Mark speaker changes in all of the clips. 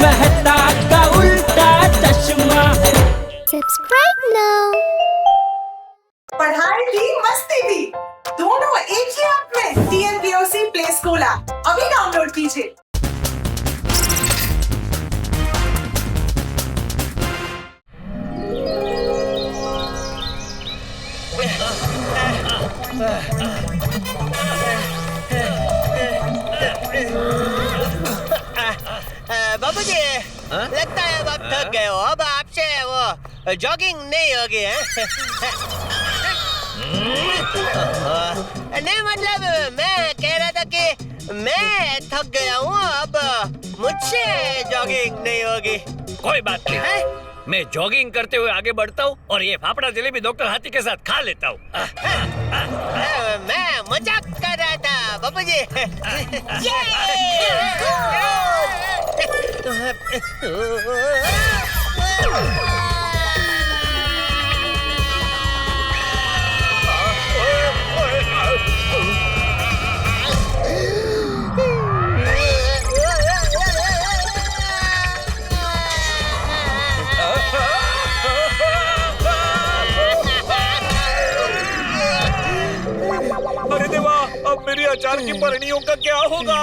Speaker 1: मेहता का उल्टा चश्मा।
Speaker 2: Subscribe now.
Speaker 3: पढ़ाई भी मस्ती भी दोनों एक ही ऐप में। TNPOC प्ले स्कूल ऐप अभी डाउनलोड कीजिए।
Speaker 4: बाबूजी, लगता है अब आप थक गए हो। अब आपसे वो जॉगिंग नहीं होगी है? नहीं, मतलब मैं कह रहा था कि मैं थक गया हूँ, अब मुझसे जॉगिंग नहीं होगी।
Speaker 5: कोई बात नहीं है? मैं जॉगिंग करते हुए आगे बढ़ता हूँ और ये फाफड़ा जलेबी डॉक्टर हाथी के साथ खा लेता हूँ।
Speaker 4: मैं मजाक कर रहा था बाबूजी।
Speaker 5: अरे देवा, अब मेरी अचार की परिणियों का क्या होगा?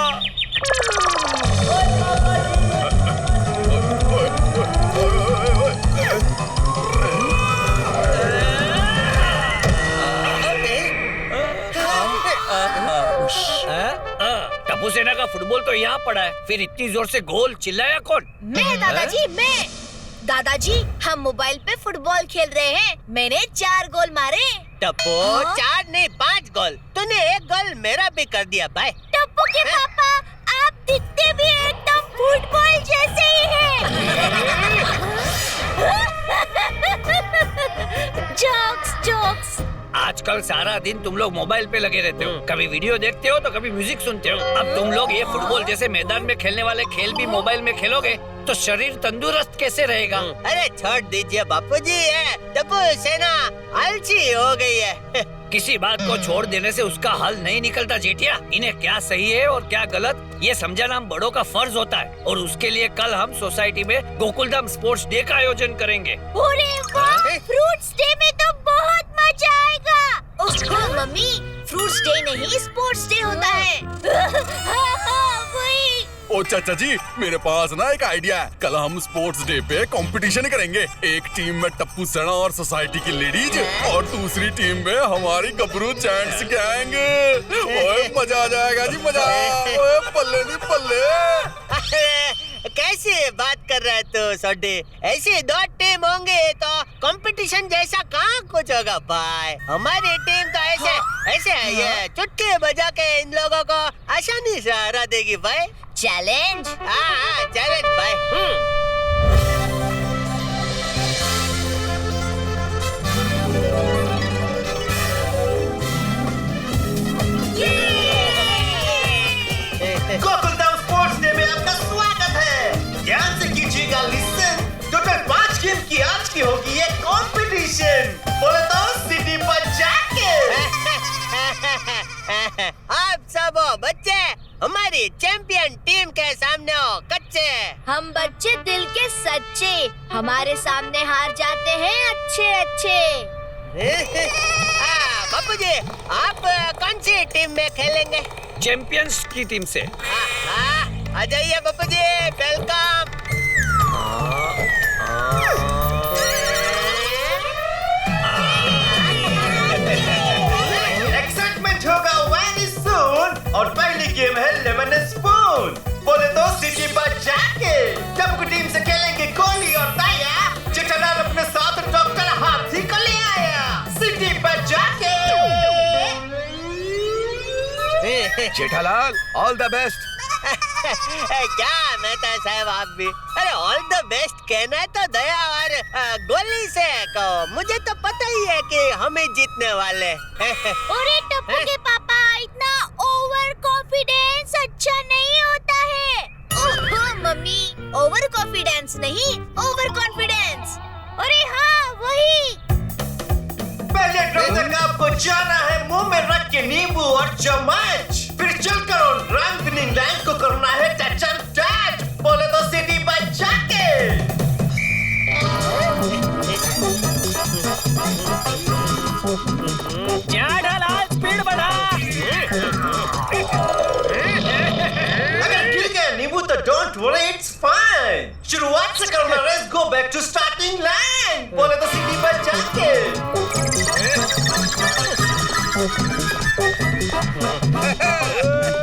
Speaker 5: टप्पू सेना का फुटबॉल तो यहाँ पड़ा है, फिर इतनी जोर से गोल चिल्लाया कौन?
Speaker 2: मैं दादाजी, मैं दादाजी, हम मोबाइल पे फुटबॉल खेल रहे हैं। मैंने 4 गोल मारे।
Speaker 4: टप्पू, 4 नहीं 5 गोल। तूने 1 गोल मेरा भी कर दिया भाई।
Speaker 2: टप्पू के पापा, आप दिखते भी एकदम फुटबॉल जैसे ही हैं। Jokes jokes.
Speaker 5: आजकल सारा दिन तुम लोग मोबाइल पे लगे रहते हो, कभी वीडियो देखते हो तो कभी म्यूजिक सुनते हो। अब तुम लोग ये फुटबॉल जैसे मैदान में खेलने वाले खेल भी मोबाइल में खेलोगे तो शरीर तंदुरुस्त कैसे रहेगा?
Speaker 4: अरे छोड़ दीजिए बापूजी, ये टप्पू सेना आलसी हो गई है।
Speaker 5: किसी बात को छोड़ देने से उसका हल नहीं निकलता जेठिया। इन्हें क्या सही है और क्या गलत ये समझाना हम बड़ों का फर्ज होता है। और उसके लिए कल हम सोसाइटी में गोकुलधाम स्पोर्ट्स डे का आयोजन करेंगे।
Speaker 2: अरे वाह, फ्रूट्स डे में तो बहुत मजा आएगा। ओह मम्मी, फ्रूट्स डे नहीं स्पोर्ट्स डे होता है। वही।
Speaker 6: ओ चाचा जी, मेरे पास ना एक आइडिया है। कल हम स्पोर्ट्स डे पे कंपटीशन करेंगे। एक टीम में टप्पू सेना और सोसाइटी की लेडीज और दूसरी टीम में हमारी गबरू जेंट्स गैंग। ओए मजा आ जाएगा जी, मजा। ओए पल्ले नहीं पल्ले।
Speaker 4: कैसी बात कर रहा है तू सोडी? ऐसी 2 टीम होंगे तो कंपटीशन जैसा कहाँ कुछ होगा भाई। हमारी टीम तो ऐसे है, ये चुटकी बजा के इन लोगों को आसानी से हरा देगी भाई।
Speaker 2: चैलेंज।
Speaker 4: हाँ, चैलेंज भाई।
Speaker 7: गोकुलधाम स्पोर्ट्स डे में आपका स्वागत है। ध्यान से कीजिएगा लिसन। टोटल 5 गेम की आज की होगी ये कंपटीशन। बोले तो सिटी पर जाके।
Speaker 4: आप सब बच्चे हमारी चैंपियन टीम के सामने हो कच्चे।
Speaker 2: हम बच्चे दिल के सच्चे, हमारे सामने हार जाते हैं अच्छे अच्छे।
Speaker 4: बापूजी, आप कौन सी टीम में खेलेंगे?
Speaker 5: चैंपियंस की टीम से।
Speaker 4: आ जाइए बापूजी, वेलकम।
Speaker 7: एक्साइटमेंट होगा वेरी सून। और पहली गेम है लेमन स्पून। बोले तो सिटी पर जाके टप्पू टीम से खेलेंगे कोहली और ताया। जेठालाल अपने साथ डॉक्टर हाथी को ले आया। सिटी पर जाके।
Speaker 6: Jethalal, all the best.
Speaker 4: क्या मेहता साहब आप भी? अरे ऑल द बेस्ट कहना है तो दया और गोली से कहो। मुझे तो पता ही है कि हमें जीतने वाले।
Speaker 2: अरे टप्पू के पापा, इतना ओवर कॉन्फिडेंस अच्छा नहीं होता है। ओह मम्मी, ओवर कॉन्फिडेंस नहीं, ओवर कॉन्फिडेंस। अरे हाँ, वही।
Speaker 7: पहले ड्रॉ तक आपको जाना है मुंह में रख के नींबू और चम्मच। फिर चलकर रंग बिनिंग लाइन को करना है टच एंड टच। बोले तो सिटी बच डोंट वरी, इट्स फाइन। शुरुआत से करना, let's go back to starting line. बोले तो सीटी पर जाके।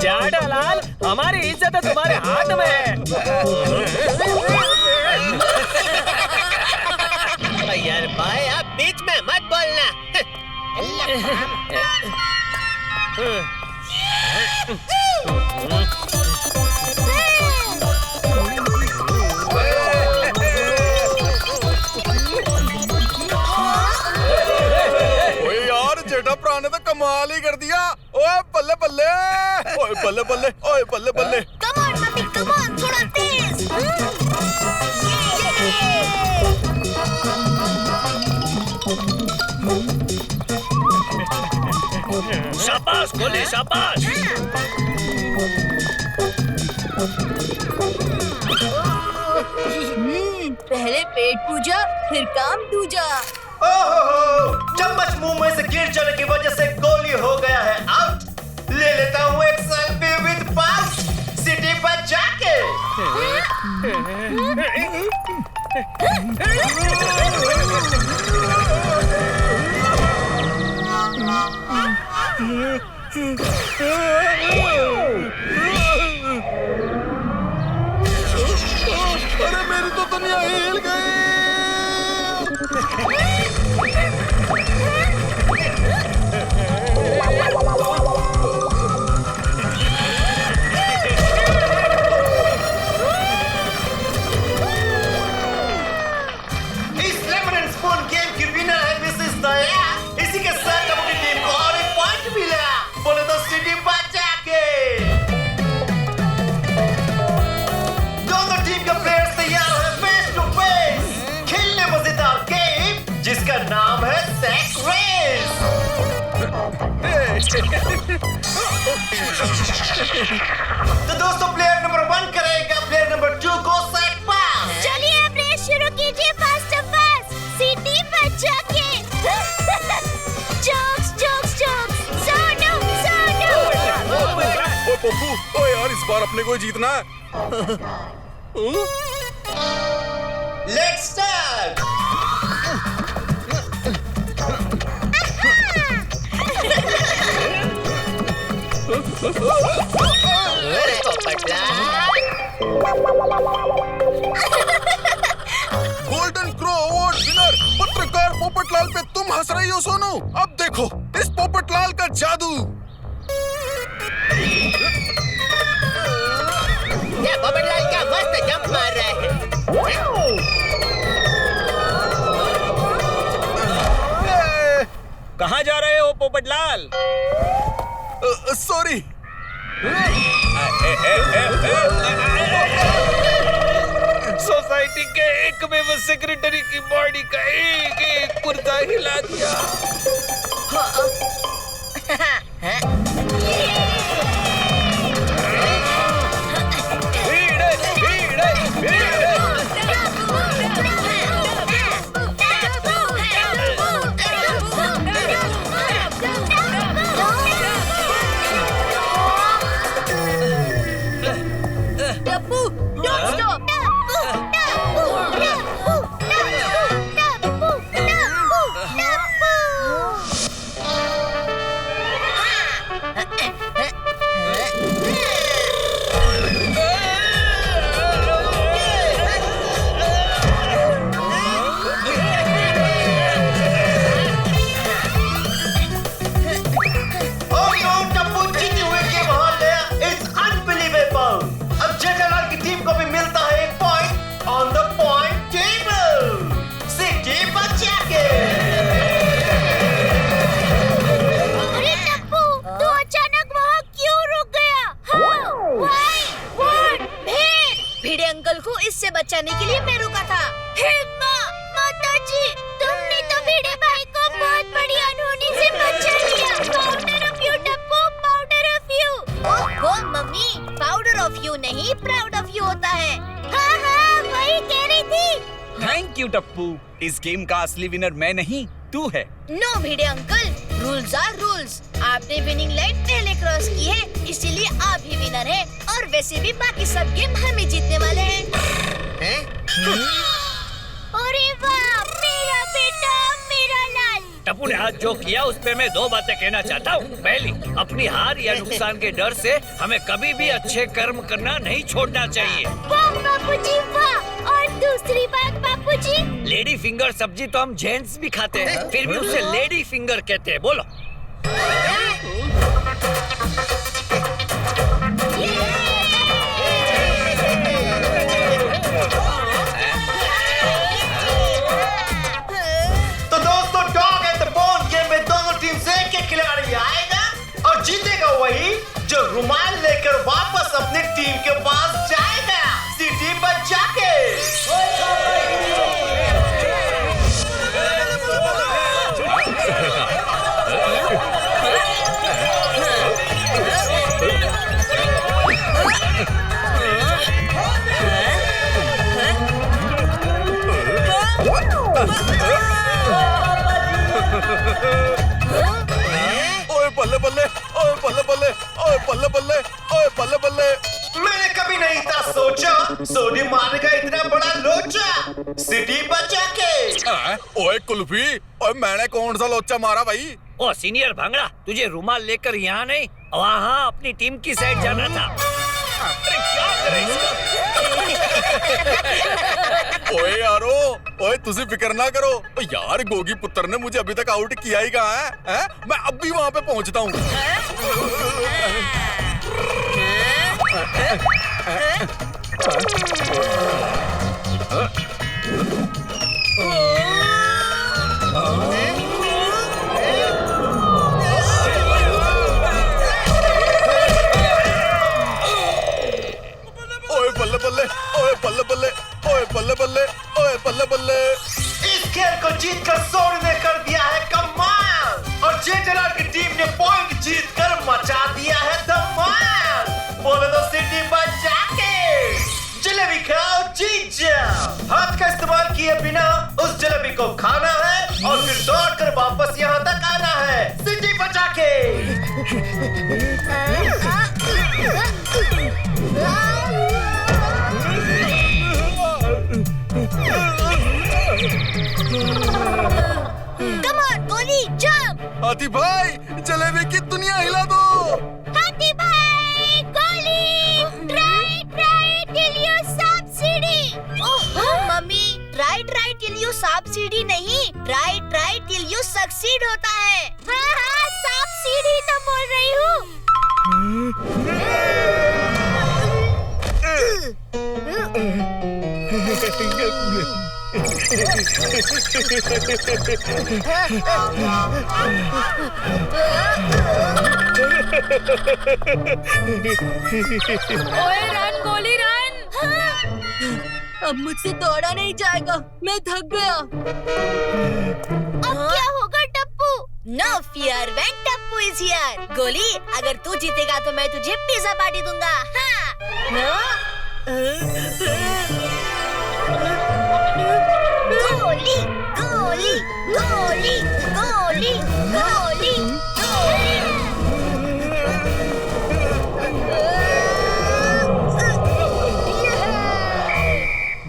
Speaker 1: जेठालाल, हमारी इज्जत है तुम्हारे हाथ में है।
Speaker 4: यार भाई, आप बीच में मत बोलना।
Speaker 6: ओए यार, जेठा प्रा ने तो कमाल ही कर दिया। ओए बल्ले बल्ले, ओए बल्ले बल्ले, ओए बल्ले बल्ले।
Speaker 2: Come on mummy, come on, थोड़ा तेज।
Speaker 5: शाबाश कोहली, शाबाश।
Speaker 2: पहले पेट पूजा, फिर काम दूजा।
Speaker 7: ओहो, चम्मच मुंह में से गिर जाने की वजह से गोली हो गया है आउट। ले लेता हूँ एक सेल्फी विद पाउच, सिटी पर जाके।
Speaker 6: अरे मेरी तो दुनिया हिल गई।
Speaker 7: इस लेमन एंड स्पून गेम की विनर है मिसेस दया। इसी के साथ अपनी टीम को और एक पॉइंट मिला। बोले तो सिटी पर जाके। दोनों टीम के प्लेयर्स तैयार हैं फेस टू फेस खेलने मजेदार गेम जिसका नाम है सैक रेस। तो दोस्तों, प्लेयर नंबर 1 करेगा, प्लेयर नंबर 2 को सैक पास।
Speaker 2: चलिए अब रेस शुरू कीजिए, फास्ट फास्ट, सिटी पर जाके। Jokes jokes jokes, Sonu Sonu.
Speaker 6: ओए पप्पू, ओए यार, इस बार अपने को ही जीतना है।
Speaker 7: Let's start.
Speaker 4: अरे Popatlal,
Speaker 6: golden crow award winner पत्रकार पोपटलाल पे तुम हंस रही हो सोनू। अब देखो इस पोपटलाल का जादू।
Speaker 4: ये पोपटलाल क्या मस्त जंप मार रहा है।
Speaker 1: कहाँ जा रहे हो पोपटलाल?
Speaker 6: सॉरी।
Speaker 5: सोसाइटी के एकमेव सेक्रेटरी की बॉडी का एक एक पुर्जा हिला दिया। भीड़, भीड़, भीड़।
Speaker 2: Tappu, don't stop.
Speaker 7: Oh no, Tappu जीती हुई गेम हार गया। It's unbelievable. अब जेठालाल की टीम को भी मिलता है एक point on the point table. City बचा के।
Speaker 2: अरे टप्पू, तू अचानक वहाँ क्यों रुक गया? Why? What? भिड़े अंकल को इससे बचाने के लिए मैं रुका था। हे माँ, माताजी, तुमने तो भिड़े भाई को बहुत बड़ी अनहोनी से बचा लिया। Powder of you Tappu, powder of you. ओहो मम्मी, पाउडर ऑफ यू नहीं, प्राउड ऑफ यू होता है। हाँ, वही कह रही थी।
Speaker 1: Thank you Tappu. इस गेम का असली विनर मैं नहीं, तू है।
Speaker 2: No Bhide uncle, rules are rules. आपने विनिंग लाइन पहले क्रॉस की है, इसीलिए आप ही विनर हैं। और वैसे भी बाकी सब गेम हम ही जीतने वाले हैं। अरे वाह, मेरा बेटा, मेरा लाल।
Speaker 5: टप्पू ने आज जो किया उस पे मैं 2 बातें कहना चाहता हूँ। पहली, अपनी हार या नुकसान के डर से हमें कभी भी अच्छे कर्म करना नहीं छोड़ना चाहिए।
Speaker 2: वाह बापूजी वाह। और दूसरी बात बापूजी,
Speaker 5: लेडी फिंगर सब्जी तो हम जेंट्स भी खाते हैं, फिर भी उसे लेडी फिंगर कहते हैं। बोलो।
Speaker 7: तो दोस्तों, dog at the bone game में दोनों टीम से एक खिलाड़ी आएगा और जीतेगा वही जो रुमाल लेकर वापस अपनी टीम के पास जाएगा सीटी बचा के।
Speaker 6: ओए बल्ले बल्ले, ओए बल्ले बल्ले, ओए बल्ले बल्ले, ओए बल्ले बल्ले।
Speaker 7: मैंने कभी नहीं था सोचा सोनी मारेगा इतना बड़ा लोचा सिटी बचा के।
Speaker 6: ओए कुल्फी, ओए मैंने कौन सा लोचा मारा भाई?
Speaker 5: ओ सीनियर भांगड़ा, तुझे रुमाल लेकर यहाँ नहीं, वहाँ अपनी टीम की साइड जाना था। अरे क्या करे इसका?
Speaker 6: ओए यारो, ओए तुझे फिक्र ना करो। ओ यार, गोगी पुत्र ने मुझे अभी तक आउट किया ही कहाँ है? हैं? मैं अब भी वहाँ पे पहुँचता हूँ। ओए बल्ले बल्ले, ओए बल्ले बल्ले, ओए बल्ले बल्ले, ओए बल्ले बल्ले।
Speaker 7: इस खेल को जीतकर सोनी ने कर दिया है कमाल और जेटेलर की टीम ने पॉइंट जीतकर मचा दिया है धमाल। बोले तो सिटी बचा के जलेबी खाओ जीत जाओ। हाथ का इस्तेमाल किए बिना उस जलेबी को खाना है और फिर दौड़कर वापस यहाँ तक आना है सिटी बचा के।
Speaker 2: कम ऑन गोली, जंप।
Speaker 6: हाथी भाई, जलेबी की दुनिया हिला दो।
Speaker 2: हाथी भाई, Goli, try try till you subsidy. Oh mummy, try try till you subsidy नहीं, try try till you succeed होता है। हाँ हाँ, सब्सिडी तो बोल रही हूँ।
Speaker 8: ओए रन गोली रन। अब मुझसे दौड़ा नहीं जाएगा, मैं थक गया।
Speaker 2: अब क्या होगा Tappu? No fear when Tappu is here. Goli, अगर तू जीतेगा तो मैं तुझे पिज्जा पार्टी दूंगा। हाँ? गोली गोली गोली गोली गोली गोली।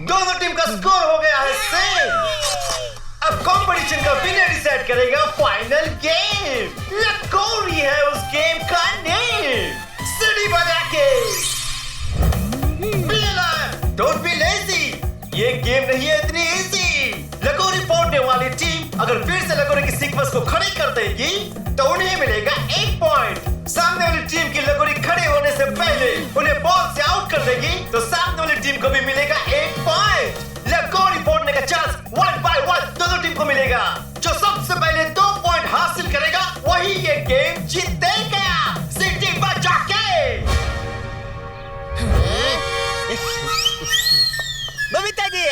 Speaker 7: दोनों टीम का स्कोर हो गया है सेम। अब कंपटीशन का विनर डिसाइड करेगा फाइनल गेम। लकोरी है उस गेम का नेम, सिटी बजा के। डोंट बी लेजी, ये गेम नहीं है इतनी इजी। लकोरी फोड़ने वाली टीम अगर फिर से लकोरी की सीक्वेंस को खड़ी कर देगी तो उन्हें मिलेगा 1 पॉइंट। सामने वाली टीम की लकोरी खड़े होने से पहले उन्हें बॉल से आउट कर देगी तो सामने वाली टीम को भी मिलेगा 1 पॉइंट। लकोरी फोड़ने का चांस 1 by 1 दोनों टीम को मिलेगा। जो सबसे पहले 2 पॉइंट हासिल करेगा वही ये गेम जीतेगा। सिटी बचा के।
Speaker 4: बबीता जी,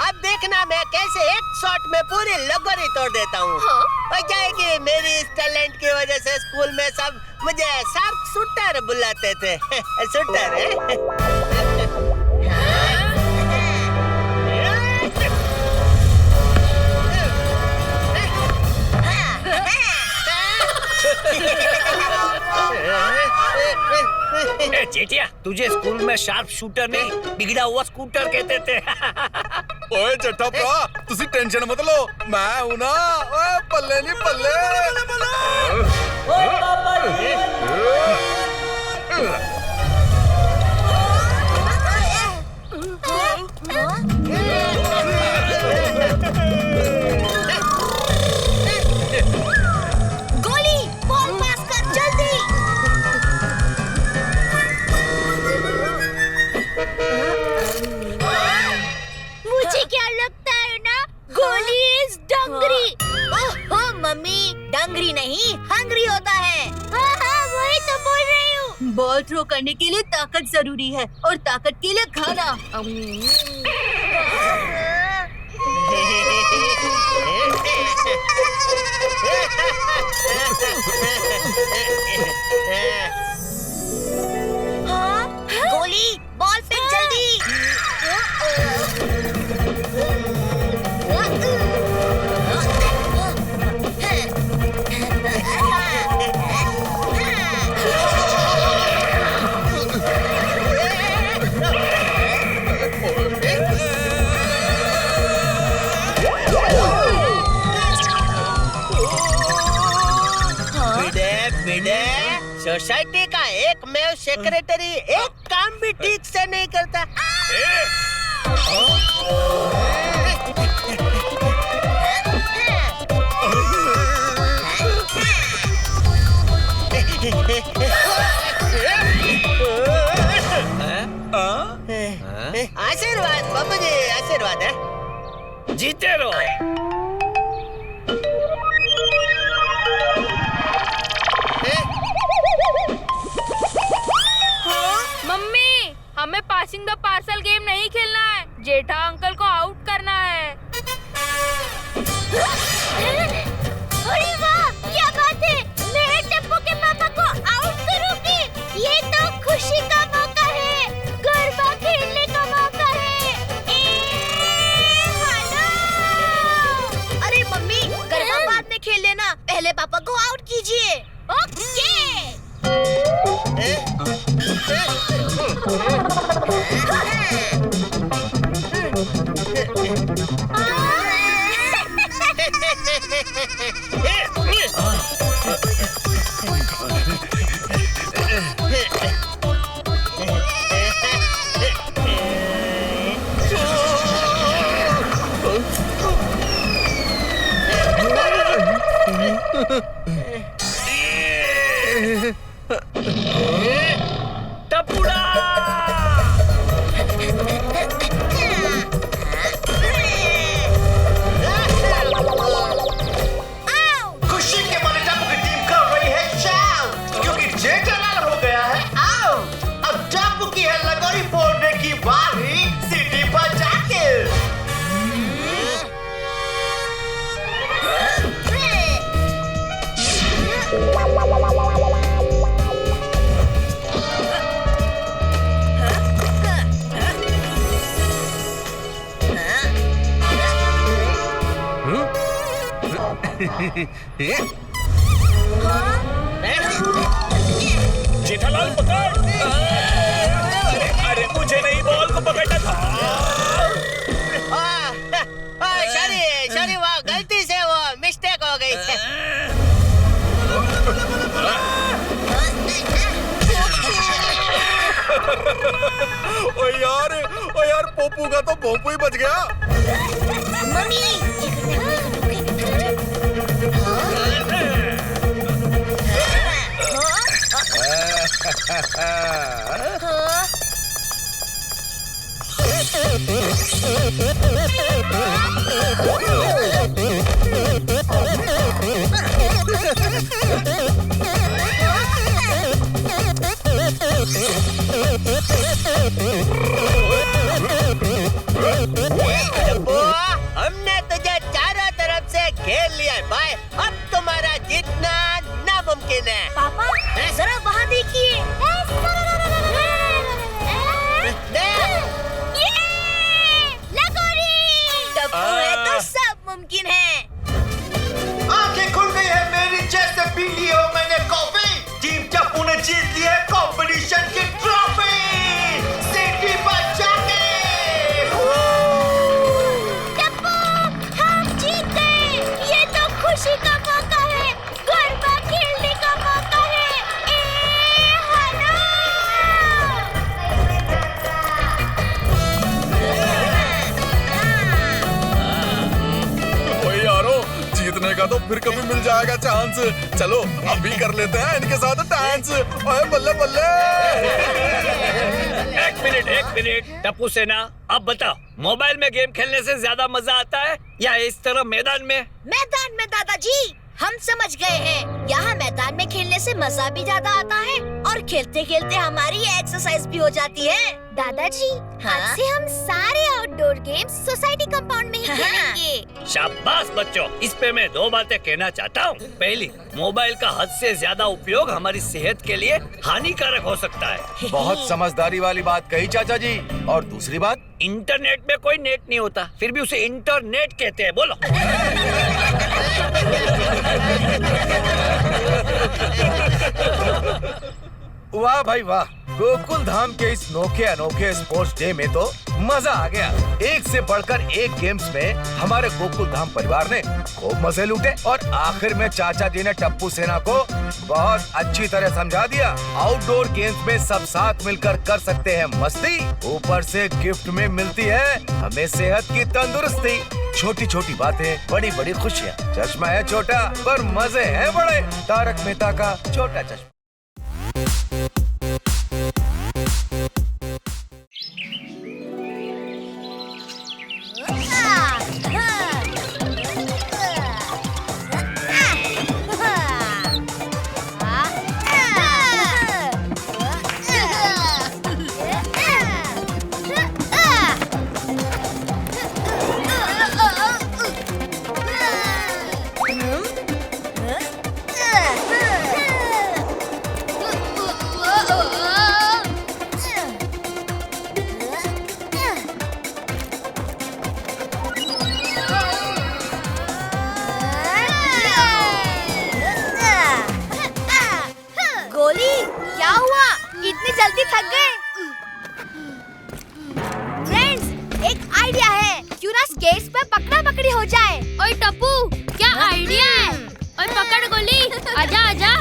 Speaker 4: अब देखना मैं कैसे एक शॉट में पूरी लगोरी तोड़ देता हूँ। और क्या है कि मेरी इस टैलेंट की वजह से स्कूल में सब मुझे शार्प शूटर बुलाते थे। शूटर है।
Speaker 5: तुझे स्कूल में शार्प शूटर नहीं बिगड़ा हुआ स्कूटर कहते थे।
Speaker 6: ओए जट्टा भरा, तुसी टेंशन मत लो, मैं हूं ना। ओए पल्ले नहीं पल्ले।
Speaker 2: गोली, बॉल पास कर जल्दी। मुझे क्या लगता है ना, गोली is dungaree. Oh mummy, dungaree नहीं हंगरी होता है। हाँ हाँ वही तो बोल रही हूँ।
Speaker 8: बॉल थ्रो करने के लिए ताकत जरूरी है और ताकत के लिए खाना।
Speaker 2: हाँ? गोली, बॉल फेंक जल्दी।
Speaker 4: सोसाइटी का एक मेव सेक्रेटरी एक काम भी ठीक से नहीं करता। आशीर्वाद बाबू जी, आशीर्वाद है।
Speaker 5: जीते रहो।
Speaker 8: मम्मी, हमें पासिंग द पार्सल गेम नहीं खेलना है, जेठा अंकल को आउट करना है।
Speaker 2: अरे वाह, क्या बात है, मैं टप्पू के पापा को आउट करूंगी। ये तो खुशी का मौका है, गरबा खेलने का मौका है। हेलो। अरे मम्मी, गरबा बाद में खेल लेना, पहले पापा को आउट कीजिए। ओके।
Speaker 5: टपुड़ा!
Speaker 7: खुशी के मारे टापू की टीम कर रही है शाउट, क्योंकि जेठालाल हो गया है आउट। अब टापू की है लगोरी फोड़ने की बारी, सीटी बजा के।
Speaker 1: जेठालाल पकड़। अरे मुझे नहीं, बॉल को पकड़ना था।
Speaker 4: सॉरी, वो गलती से वो मिस्टेक हो गई।
Speaker 6: ओ यार पोपू का तो भोंपू ही बच गया।
Speaker 2: मम्मी,
Speaker 4: हमने तुझे चारों तरफ से घेर लिया है भाई, अब तुम्हारा जीतना नामुमकिन है।
Speaker 2: पापा जरा वहाँ देखिए। लगोरी। टप्पू है तो सब मुमकिन है।
Speaker 7: आंखें खुल गई है मेरी, जैसे पी ली हो मैंने कॉफी। टीम टप्पू ने जीत ली है कंपटीशन की ट्रॉफी।
Speaker 6: सोने का तो फिर कभी मिल जाएगा चांस। चलो अभी कर लेते हैं इनके साथ डांस। ओए बल्ले बल्ले।
Speaker 5: एक मिनट टप्पू सेना, अब बताओ, मोबाइल में गेम खेलने से ज्यादा मजा आता है या इस तरह मैदान में?
Speaker 2: मैदान में दादाजी, हम समझ गए हैं। यहाँ मैदान में खेलने से मजा भी ज्यादा आता है और खेलते खेलते हमारी एक्सरसाइज भी हो जाती है। दादाजी, आज से हम सारे आउटडोर गेम्स सोसाइटी कंपाउंड में ही खेलेंगे।
Speaker 5: शाबाश बच्चों, इस पे मैं 2 बातें कहना चाहता हूँ। पहली, मोबाइल का हद से ज्यादा उपयोग हमारी सेहत के लिए हानिकारक हो सकता है।
Speaker 9: बहुत समझदारी वाली बात कही चाचा जी। और दूसरी बात,
Speaker 5: इंटरनेट में कोई नेट नहीं होता, फिर भी उसे इंटरनेट कहते हैं। बोलो।
Speaker 9: वाह भाई वाह, गोकुल धाम के इस नोखे अनोखे स्पोर्ट्स डे में तो मजा आ गया। एक से बढ़कर एक गेम्स में हमारे गोकुल धाम परिवार ने खूब मजे लूटे और आखिर में चाचा जी ने टप्पू सेना को बहुत अच्छी तरह समझा दिया। आउटडोर गेम्स में सब साथ मिलकर कर सकते हैं मस्ती, ऊपर से गिफ्ट में मिलती है हमें सेहत की तंदुरुस्ती। छोटी छोटी बातें, बड़ी बड़ी खुशियाँ। चश्मा है छोटा पर मजे हैं बड़े। तारक मेहता का छोटा चश्मा।
Speaker 2: इतनी जल्दी थक गए? फ्रेंड्स, एक आइडिया है, क्यों ना स्केट्स पे पकड़ा पकड़ी हो जाए।
Speaker 8: ओए टप्पू, क्या आइडिया है? ओए पकड़ गोली, आजा आजा।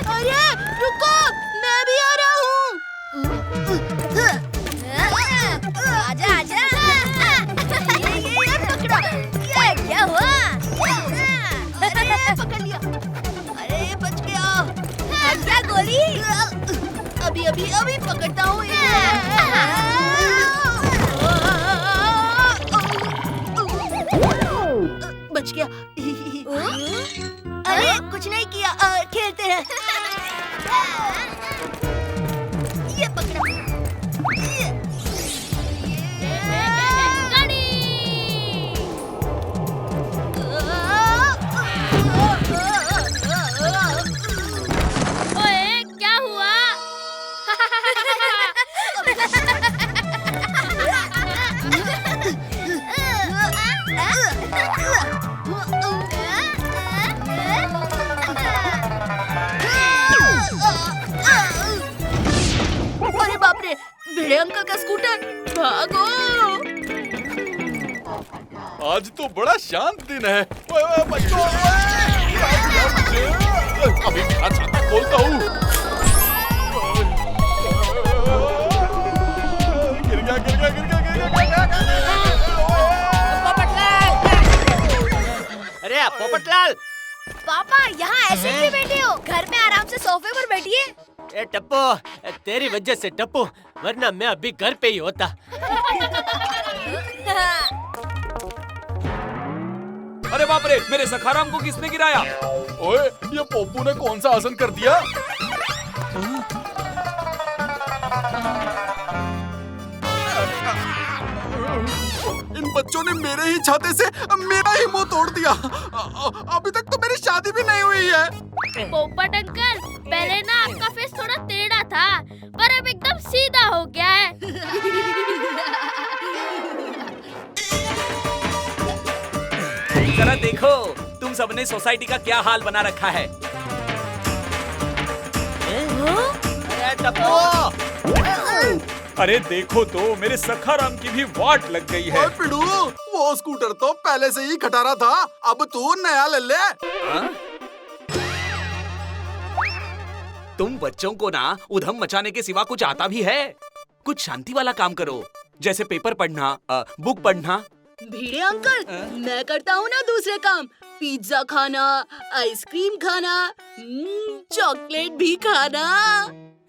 Speaker 2: अरे रुको, मैं भी आ रहा हूँ। आजा आजा। ये पकड़ा। ये क्या हुआ? अरे पकड़ लिया। अरे बच गया। क्या गोली? अभी पकड़ता हूँ। बच गया। अरे कुछ नहीं किया, खेलते हैं। ये पकड़ा।
Speaker 8: ओए क्या हुआ?
Speaker 2: अरे बाप रे, भिड़े अंकल का स्कूटर, भागो।
Speaker 6: आज तो बड़ा शांत दिन है। ओए ओए बच्चों, अभी मेरा छाता खोलता हूँ। गिर गया।
Speaker 4: अरे पोपटलाल।
Speaker 2: पापा, यहाँ ऐसे क्यों बैठे हो? घर में आराम से सोफे पर बैठिए।
Speaker 4: ए टप्पू, तेरी वजह से टप्पू, वरना मैं अभी घर पे ही होता।
Speaker 1: अरे बाप रे, मेरे सखाराम को किसने गिराया?
Speaker 6: ओए, ये पोपू ने कौन सा आसन कर दिया? इन बच्चों ने मेरे ही छाते से मेरा ही मुंह तोड़ दिया। अभी तक तो मेरी शादी भी नहीं हुई है।
Speaker 8: पोपट अंकल, पहले ना आपका फेस थोड़ा टेढ़ा था, पर अब एकदम सीधा हो गया है।
Speaker 1: जरा देखो, तुम सबने सोसाइटी का क्या हाल बना रखा है।
Speaker 4: अरे टप्पू,
Speaker 1: अरे देखो तो, मेरे सखाराम की भी वाट लग गई है।
Speaker 6: पिड़ू, वो स्कूटर तो पहले से ही खटारा था, अब तू नया ले ले।
Speaker 1: तुम बच्चों को ना उधम मचाने के सिवा कुछ आता भी है? कुछ शांति वाला काम करो, जैसे पेपर पढ़ना, बुक पढ़ना।
Speaker 8: भिड़े अंकल, मैं करता हूँ ना दूसरे काम, पिज्जा खाना, आइसक्रीम खाना, चॉकलेट भी खाना।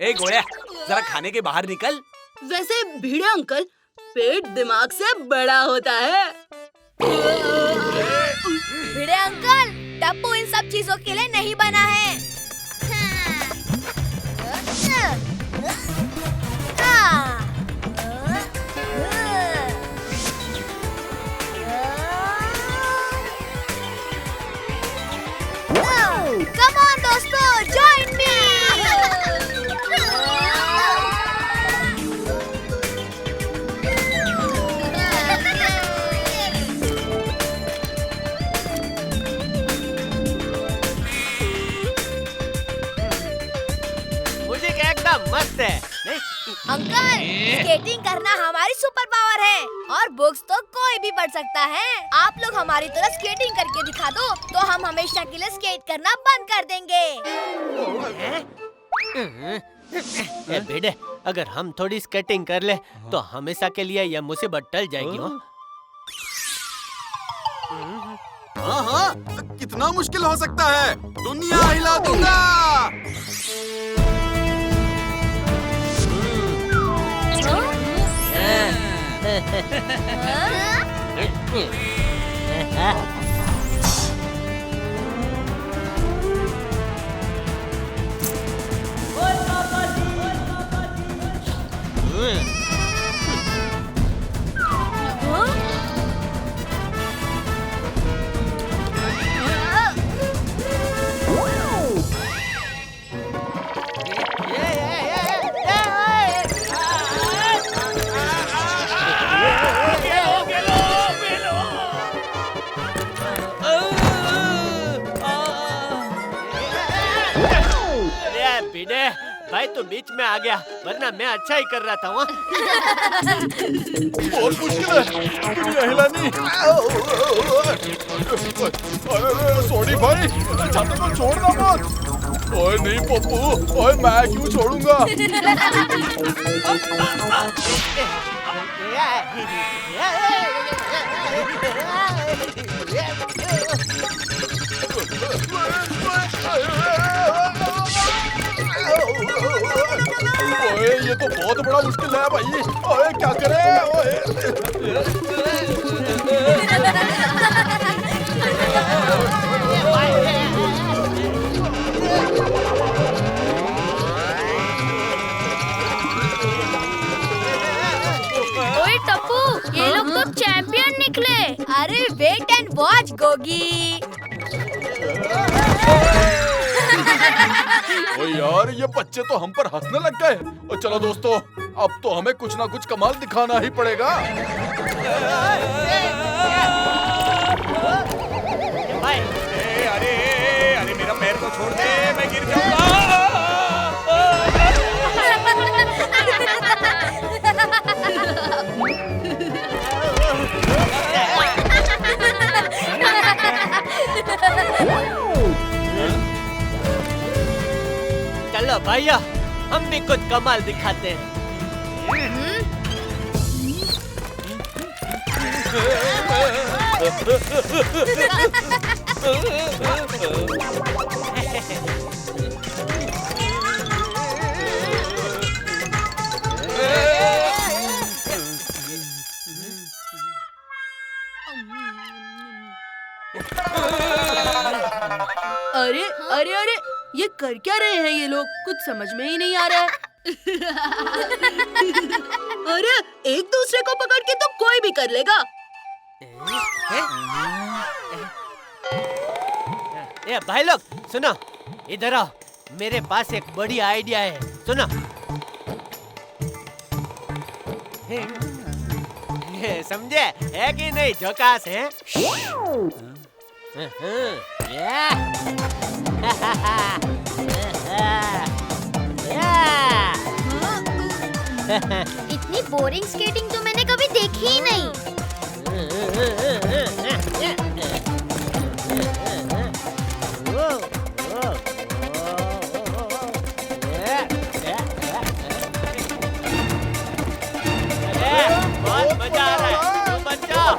Speaker 1: ए गोया, जरा खाने के बाहर निकल।
Speaker 8: वैसे भिड़े अंकल, पेट दिमाग से बड़ा होता है।
Speaker 2: भिड़े अंकल, टप्पू इन सब चीजों के लिए नहीं बना है। Come on दोस्तों, join me.
Speaker 4: म्यूजिक एकदम मस्त है।
Speaker 2: अंकल, स्केटिंग करना हमारी सुपर पावर है और बुक्स तो कोई भी पढ़ सकता है। आप लोग हमारी तरह स्केटिंग करके दिखा दो तो हम हमेशा के लिए स्केट करना बंद कर देंगे।
Speaker 4: ए बेटे, अगर हम थोड़ी स्केटिंग कर ले तो हमेशा के लिए यह मुसीबत टल जाएगी।
Speaker 6: हाँ, कितना मुश्किल हो सकता है, दुनिया हिला दूंगा।
Speaker 4: भाई तू बीच में आ गया, वरना मैं अच्छा ही कर रहा था।
Speaker 6: बहुत मुश्किल है, दुनिया हिलानी। अरे सॉरी भाई, छाते को छोड़ना मत। ओए नहीं पप्पू, ओए मैं क्यों छोड़ूंगा। ओए ये तो बहुत बड़ा मुश्किल है भाई। ओए क्या करें। ओए
Speaker 2: ओए टप्पू, ये लोग तो चैंपियन निकले। अरे वेट एंड वॉच गोगी।
Speaker 6: ओ यार, ये बच्चे तो हम पर हंसने लग गए। और चलो दोस्तों, अब तो हमें कुछ ना कुछ कमाल दिखाना ही पड़ेगा।
Speaker 1: अरे मेरा पैर तो छोड़ दे, मैं गिर जाऊंगा।
Speaker 4: चलो भैया, हम भी कुछ कमाल दिखाते हैं।
Speaker 8: अरे अरे अरे, ये कर क्या रहे हैं ये लोग, कुछ समझ में ही नहीं आ रहा है। अरे एक दूसरे को पकड़ के तो कोई भी कर लेगा।
Speaker 4: ए भाई लोग सुनो, इधर आओ, मेरे पास एक बड़ी आइडिया है, सुनो। समझे है कि नहीं, झकास है।
Speaker 2: इतनी बोरिंग स्केटिंग तो मैंने कभी देखी ही नहीं।
Speaker 4: बहुत मजा आ रहा है, तुम बच जाओ।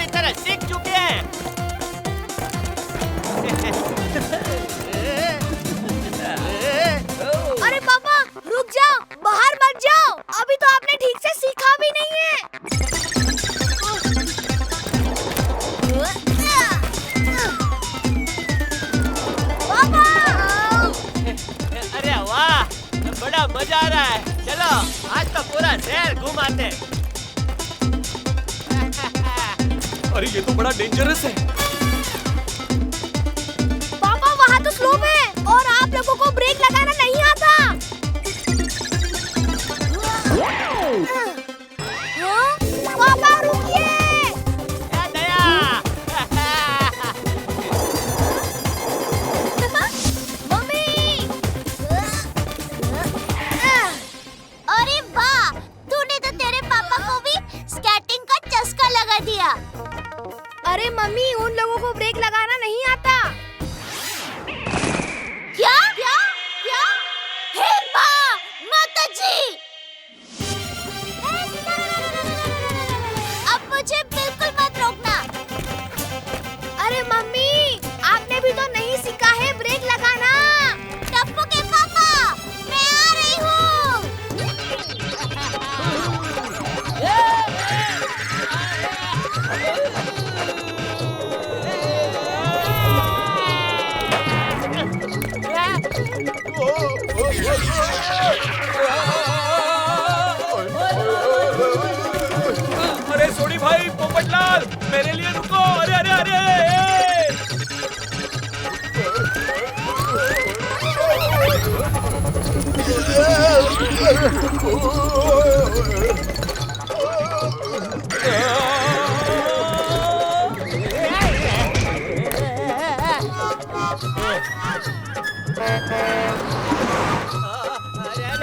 Speaker 4: पूरी तरह सीख चुके हैं।
Speaker 2: अरे पापा रुक जाओ, बाहर मत जाओ, अभी तो आपने ठीक से सीखा भी नहीं है। पापा!
Speaker 4: अरे वाह, बड़ा मजा आ रहा है। चलो आज तो पूरा शहर घुमाते।
Speaker 1: अरे ये तो बड़ा डेंजरस है।
Speaker 2: पापा वहाँ तो स्लोप है और आप लोगों को ब्रेक लगाना नहीं आता। हाँ? पापा रुकिए!
Speaker 4: दया।
Speaker 2: मम्मी! अरे वाह, तूने तो तेरे पापा को भी स्केटिंग का चस्का लगा दिया। अरे मम्मी, उन लोगों को ब्रेक लगाना नहीं आता। क्या? क्या? क्या? हे माँ, माताजी! अब मुझे बिल्कुल मत रोकना। अरे मम्मी, आपने भी तो नहीं सीखा है ब्रेक लगाना। टप्पू के पापा, मैं आ रही हूँ।
Speaker 1: अरे सोनी भाई, पोपटलाल, मेरे लिए रुको। अरे अरे अरे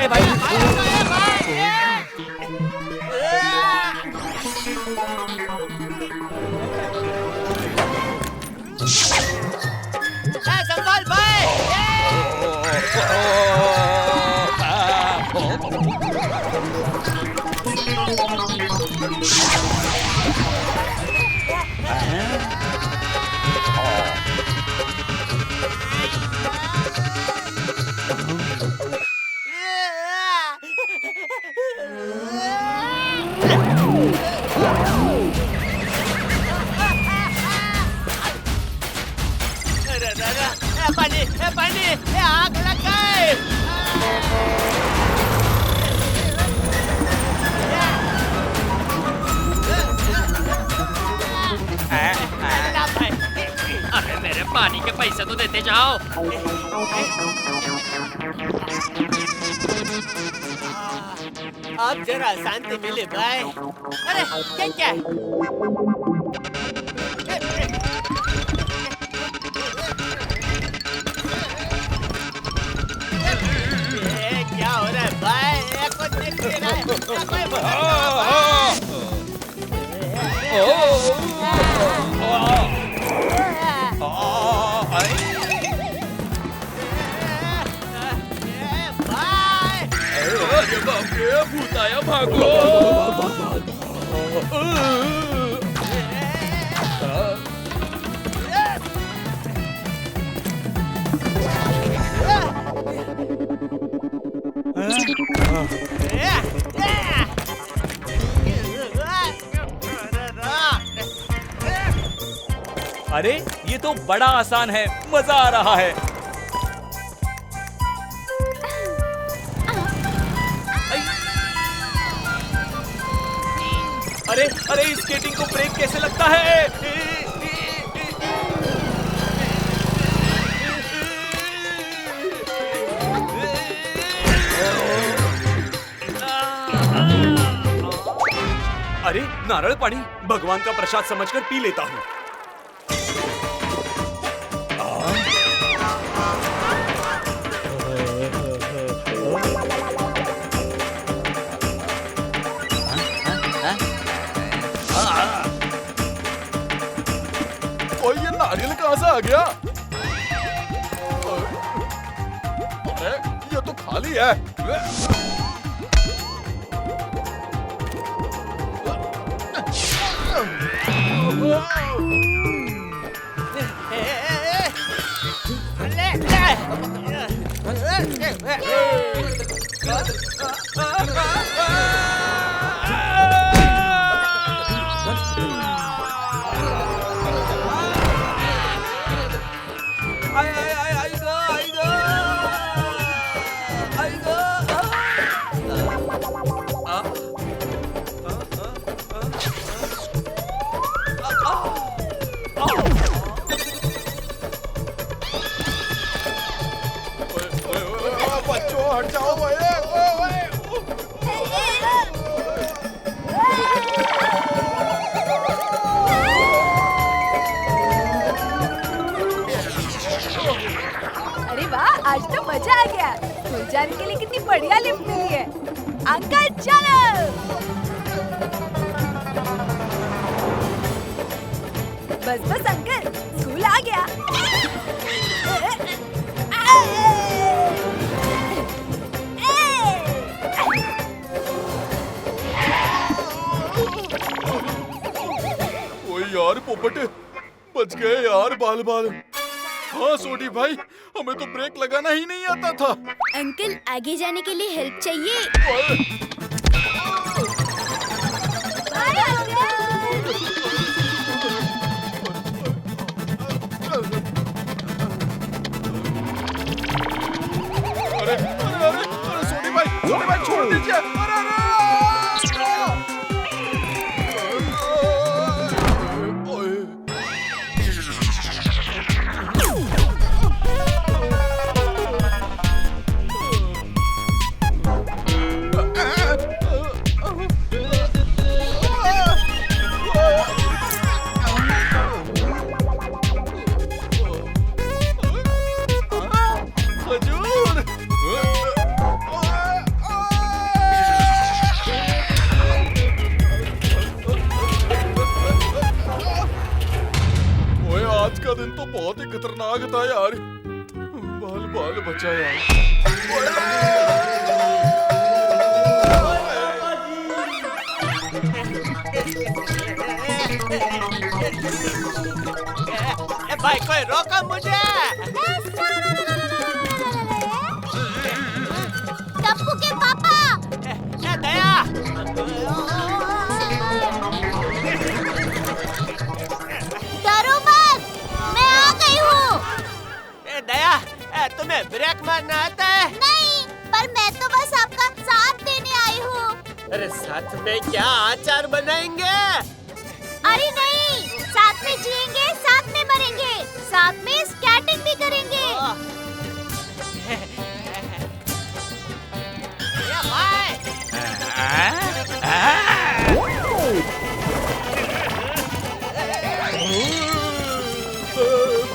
Speaker 4: ए भाई, संभाल भाई। पानी, आग लग गई।
Speaker 5: अरे मेरे पानी के पैसे तो देते जाओ।
Speaker 4: अब जरा शांति मिले भाई। अरे क्या क्या हो रहा है भाई? कुछ दिख नहीं रहा है। कोई
Speaker 1: अरे बाप रे, भूत आया, भागो। अरे ये तो बड़ा आसान है, मजा आ रहा है। अरे अरे इस स्केटिंग को ब्रेक कैसे लगता है? अरे नारळ पानी भगवान का प्रसाद समझकर पी लेता हूँ।
Speaker 6: और ये नारियल कहाँ से आ गया? अरे ये तो खाली है। बच्चों हट जाओ
Speaker 8: अरे वाह, आज तो मजा आ गया। स्कूल जाने के लिए कितनी बढ़िया लिफ्ट मिली है। अंकल चलो। बस बस अंकल, स्कूल आ गया।
Speaker 6: यार पोपट, बच गए यार बाल बाल। हाँ सोडी भाई, हमें तो ब्रेक लगाना ही नहीं आता था।
Speaker 2: अंकल, आगे जाने के लिए हेल्प चाहिए?
Speaker 6: अरे अरे अरे अरे सोडी भाई छोड़ दीजिए। अरे आज का दिन तो बहुत ही खतरनाक था यार। बाल बाल बचा यार।
Speaker 4: भाई कोई रोका मुझे।
Speaker 2: टप्पू के पापा।
Speaker 4: दया,
Speaker 2: डरो मत, मैं आ गई हूँ।
Speaker 4: दया, तुम्हें ब्रेक मारना आता है?
Speaker 2: नहीं, पर मैं तो बस आपका साथ देने आई हूँ।
Speaker 4: अरे साथ में क्या अचार बनाएंगे?
Speaker 2: अरे नहीं, साथ में जिएंगे, साथ में मरेंगे, साथ में स्केटिंग भी करेंगे।
Speaker 4: ये भाई।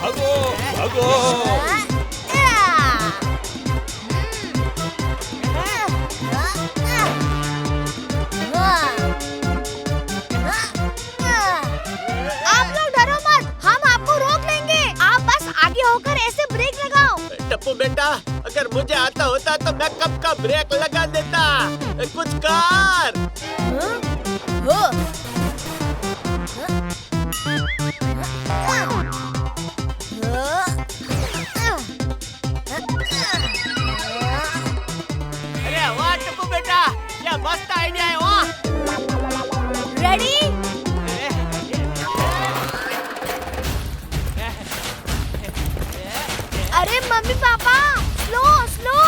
Speaker 6: भागो भागो।
Speaker 2: आप लोग डरो मत, हम आपको रोक लेंगे। आप बस आगे होकर ऐसे ब्रेक लगाओ।
Speaker 4: टप्पू बेटा, अगर मुझे आता होता तो मैं कब का ब्रेक लगा देता। कुछ कर। अरे वाह टप्पू बेटा, ये मस्त आइडिया है। वाह,
Speaker 2: रेडी? अरे मम्मी पापा, स्लो स्लो।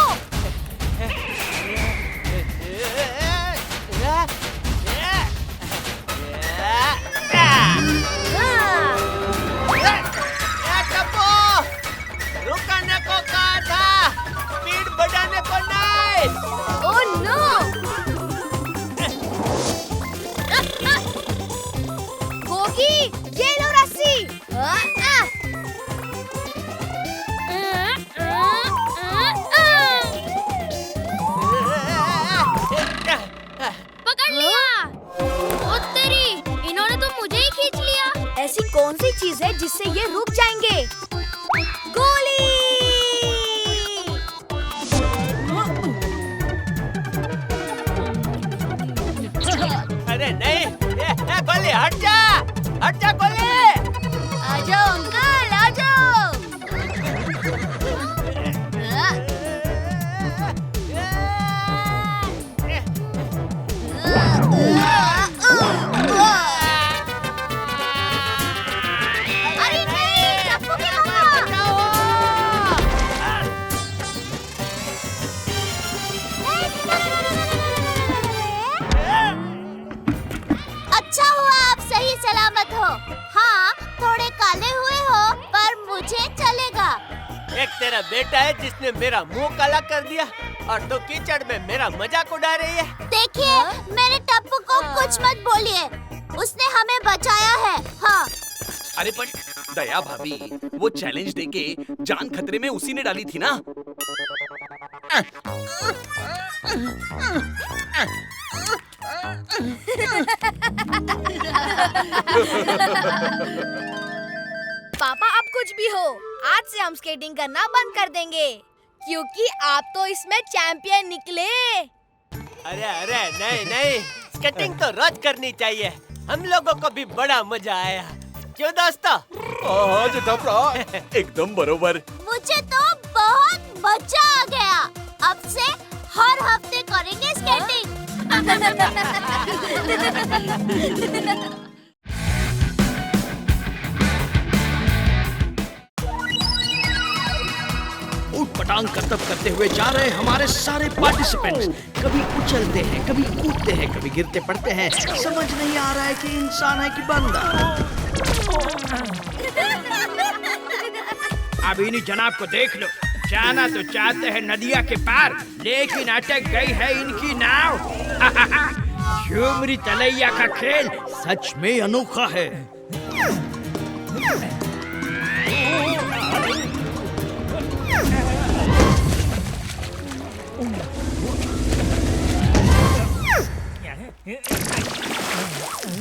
Speaker 4: रुकने को कहा था, स्पीड बढ़ाने को नहीं।
Speaker 2: Oh no! गोगी, ये लो रस्सी। पकड़ लिया। ओ तेरी, इन्होंने तो मुझे ही खींच लिया। ऐसी कौन सी चीज है जिससे ये रुक जाएंगे? गोली!
Speaker 4: अरे नहीं, गोली हट जा, गोली। एक तेरा बेटा है जिसने मेरा मुंह काला कर दिया और तू कीचड़ में मेरा मजाक उड़ा रही है।
Speaker 2: देखिए, मेरे टप्पू को कुछ मत बोलिए, उसने हमें बचाया है। हाँ।
Speaker 1: अरे पर दया भाभी, वो चैलेंज देके जान खतरे में उसी ने डाली थी ना।
Speaker 2: पापा आप कुछ भी हो, आज से हम स्केटिंग करना बंद कर देंगे क्योंकि आप तो इसमें चैंपियन निकले।
Speaker 4: अरे अरे नहीं, स्केटिंग तो रोज करनी चाहिए। हम लोगों को भी बड़ा मजा आया, क्यों दोस्तों?
Speaker 6: हाँ जेठा भरा,
Speaker 1: एकदम बरोबर।
Speaker 2: मुझे तो बहुत मजा आ गया। अब से हर हफ्ते करेंगे स्केटिंग।
Speaker 10: ऊट-पटांग करतब करते हुए जा रहे हमारे सारे पार्टिसिपेंट्स। कभी उछलते हैं, कभी कूदते हैं, कभी गिरते पड़ते हैं। समझ नहीं आ रहा है कि इंसान है कि बंदा। अब इन्हीं जनाब को देख लो, जाना तो चाहते हैं नदिया के पार, लेकिन अटक गई है इनकी नाव। झूमरी तलैया का खेल सच में अनोखा है।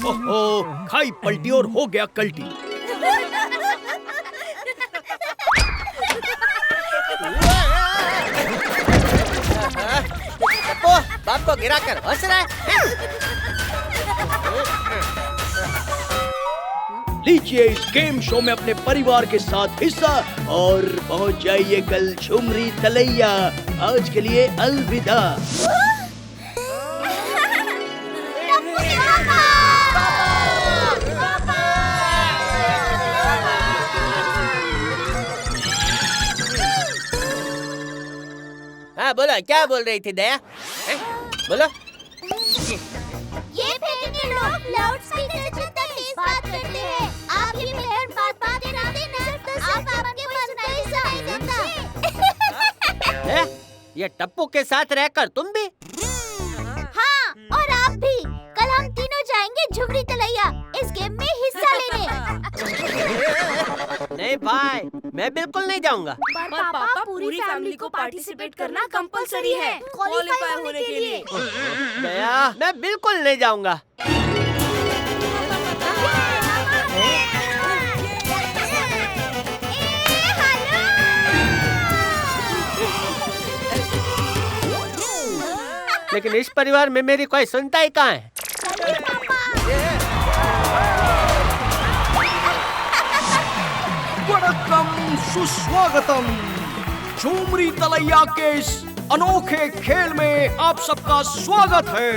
Speaker 10: ओहो, खाई पलटी और हो गया कल्टी।
Speaker 4: बाप को गिरा कर हंस रहा है।
Speaker 10: लीजिए इस गेम शो में अपने परिवार के साथ हिस्सा और पहुंच जाइए कल झुमरी तलैया। आज के लिए अलविदा।
Speaker 4: हाँ बोलो, क्या बोल रही थी दया? बोलो।
Speaker 2: ये फेंकने लोग लाउडस्पीकर से कितना तेज बात करते हैं। आप ही मेहर बात कराते ना, आप आपके मन नहीं सुनाई देता।
Speaker 4: ये टप्पू के साथ रहकर तुम भी?
Speaker 2: हाँ, और आप भी। कल हम तीनों जाएंगे झुमरी तलैया इस गेम में हिस्सा लेने।
Speaker 4: नहीं भाई, मैं बिल्कुल नहीं जाऊंगा।
Speaker 8: पर पापा पूरी फैमिली को पार्टिसिपेट करना कंपलसरी है क्वालीफाई होने के लिए।
Speaker 4: दया, मैं बिल्कुल नहीं जाऊंगा। लेकिन इस परिवार में मेरी कोई सुनता ही कहाँ है?
Speaker 10: वड़क्कम, सुस्वागतम। झूमरी तलैया के इस अनोखे खेल में आप सबका स्वागत है।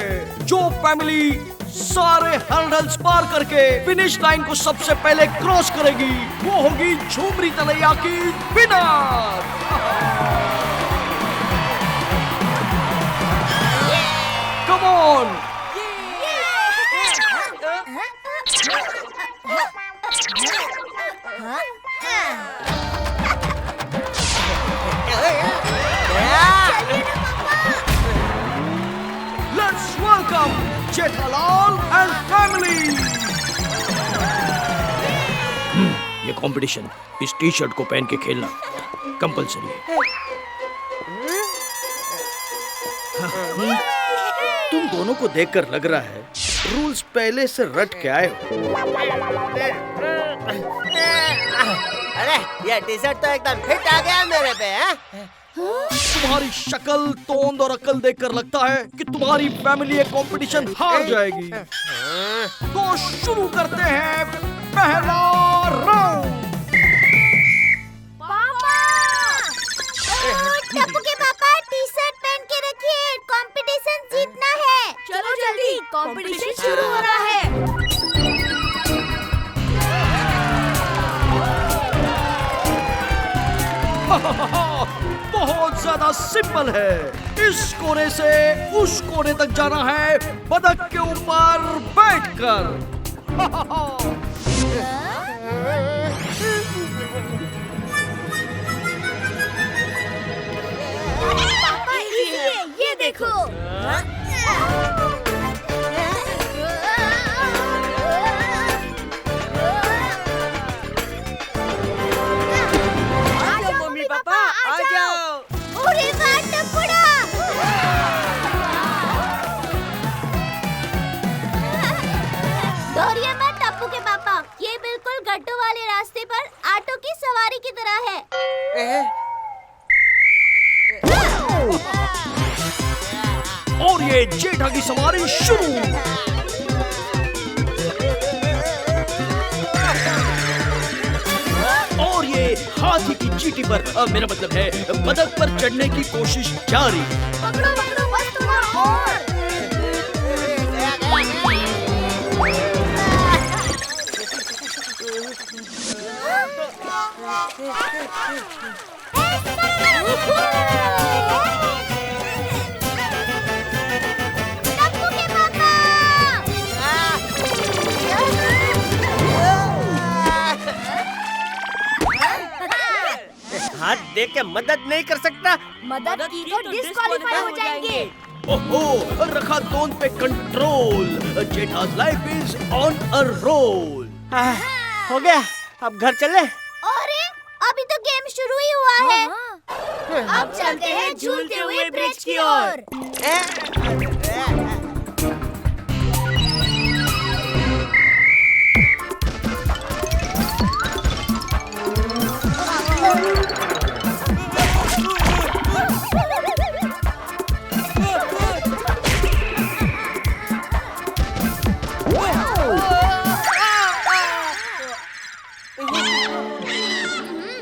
Speaker 10: जो फैमिली सारे हर्डल्स पार करके फिनिश लाइन को सबसे पहले क्रॉस करेगी वो होगी झूमरी तलैया की winner. Come on. Let's welcome Jethalal and family. ये कंपटीशन इस टी शर्ट को पहन के खेलना कंपलसरी है। तुम दोनों को देखकर लग रहा है रूल्स पहले से रट के आए हो।
Speaker 4: अरे ये टी शर्ट तो एकदम फिट आ गया मेरे पे।
Speaker 10: तुम्हारी शक्ल, तोंद और अकल देखकर लगता है कि तुम्हारी फैमिली ये कंपटीशन हार जाएगी। तो शुरू करते हैं पहला राउंड।
Speaker 2: टप्पू के पापा टी शर्ट पहन के रखिए, कंपटीशन जीतना है।
Speaker 8: चलो जल्दी, कंपटीशन शुरू हो रहा है।
Speaker 10: बहुत ज्यादा सिंपल है। इस कोने से उस कोने तक जाना है बतख के ऊपर बैठकर।
Speaker 2: देखो।
Speaker 4: मम्मी पापा आ जाओ।
Speaker 2: अरे वाह टप्पुड़ा। डोरेमोन टप्पू के पापा, ये बिल्कुल गड्ढों वाले रास्ते पर ऑटो की सवारी की तरह है।
Speaker 10: और ये जेठा की सवारी शुरू। और ये हाथी की चीटी पर मेरा मतलब है बतख पर चढ़ने की कोशिश जारी।
Speaker 2: पकड़ो पकड़ो बस थोड़ा और। टप्पू के पापा।
Speaker 4: हाथ दे के मदद नहीं कर सकता।
Speaker 2: मदद की तो डिस्क्वालीफाई हो जाएंगे।
Speaker 10: ओहो, रखा टोन पे control. Jetha's life is on a roll.
Speaker 4: हो गया, अब घर चले।
Speaker 2: अरे अभी तो गेम शुरू ही हुआ है। अब चलते हैं झूलते हुए ब्रिज की ओर।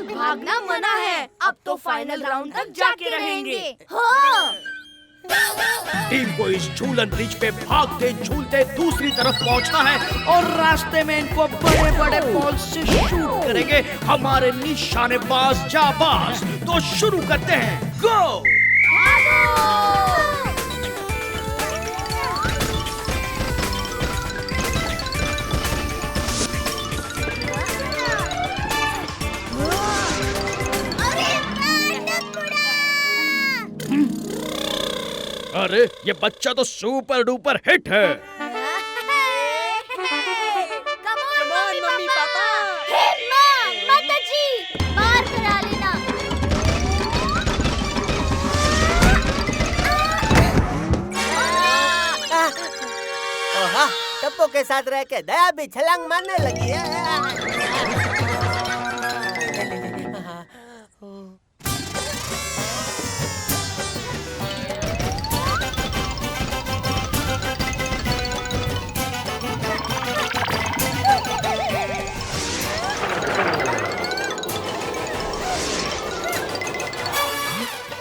Speaker 8: भागना मना है, अब तो फाइनल राउंड तक जाके रहेंगे।
Speaker 2: हाँ।
Speaker 10: टीम को इस झूलन ब्रिज पे भागते झूलते दूसरी तरफ पहुंचना है और रास्ते में इनको बड़े बड़े बॉल से शूट करेंगे हमारे निशानेबाज जाबाज। तो शुरू करते हैं, गो। अरे ये बच्चा तो सुपर डुपर हिट है।
Speaker 2: Come on, mummy papa. हिम्मा, माताजी, बाहर करा लेना।
Speaker 4: ओहा, टप्पू के साथ रह के दया भी छलांग मारने लगी है।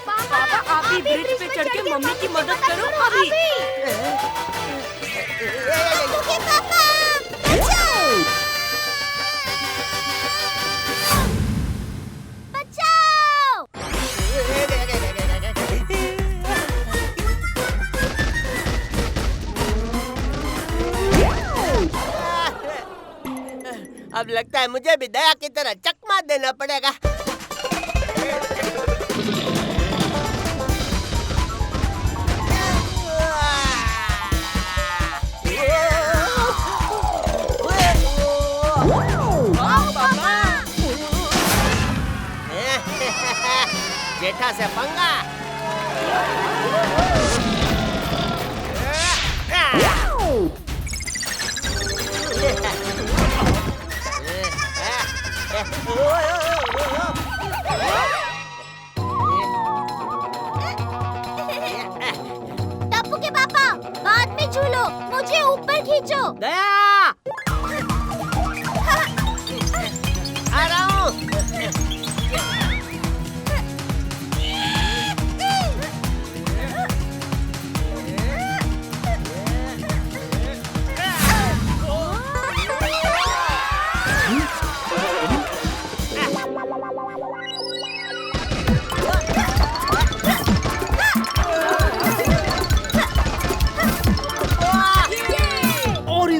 Speaker 8: पापा आप भी ब्रिज पे चढ़ के मम्मी की मदद करो अभी।
Speaker 2: टप्पू के पापा, बचाओ। बचाओ।
Speaker 4: अब लगता है मुझे भी दया की तरह चकमा देना पड़ेगा। जेठा से पंगा।
Speaker 2: टप्पू के पापा, बाद में झूलो, मुझे ऊपर खींचो।
Speaker 4: दया आ रहा हूँ।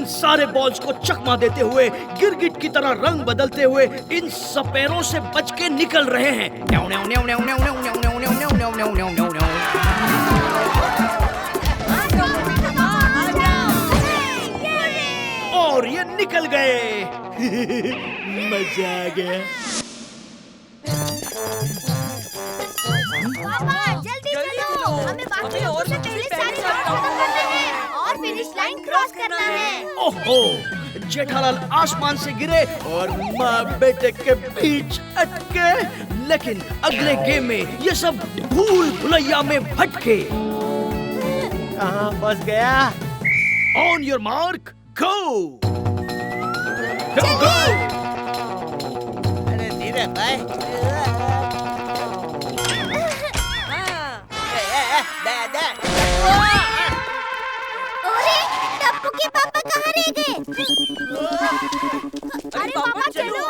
Speaker 10: सारे बॉल्स को चकमा देते हुए गिरगिट की तरह रंग बदलते हुए इन सपेरों से बच के निकल रहे हैं। निकल गए। मजा आ गया।
Speaker 2: पापा जल्दी चलो, हमें बाकी लोगों से पहले सारे राउंड खत्म करने हैं और फिनिश लाइन क्रॉस करना है।
Speaker 10: ओहो, जेठालाल आसमान से गिरे और माँ बेटे के बीच अटके, लेकिन अगले गेम में ये सब भूल भुलैया में भटके।
Speaker 4: कहाँ फंस गया?
Speaker 10: ऑन योर मार्क, गो। गो।
Speaker 4: अरे धीरे भाई।
Speaker 2: अरे टप्पू के पापा कहाँ रह गए? अरे पापा चलो।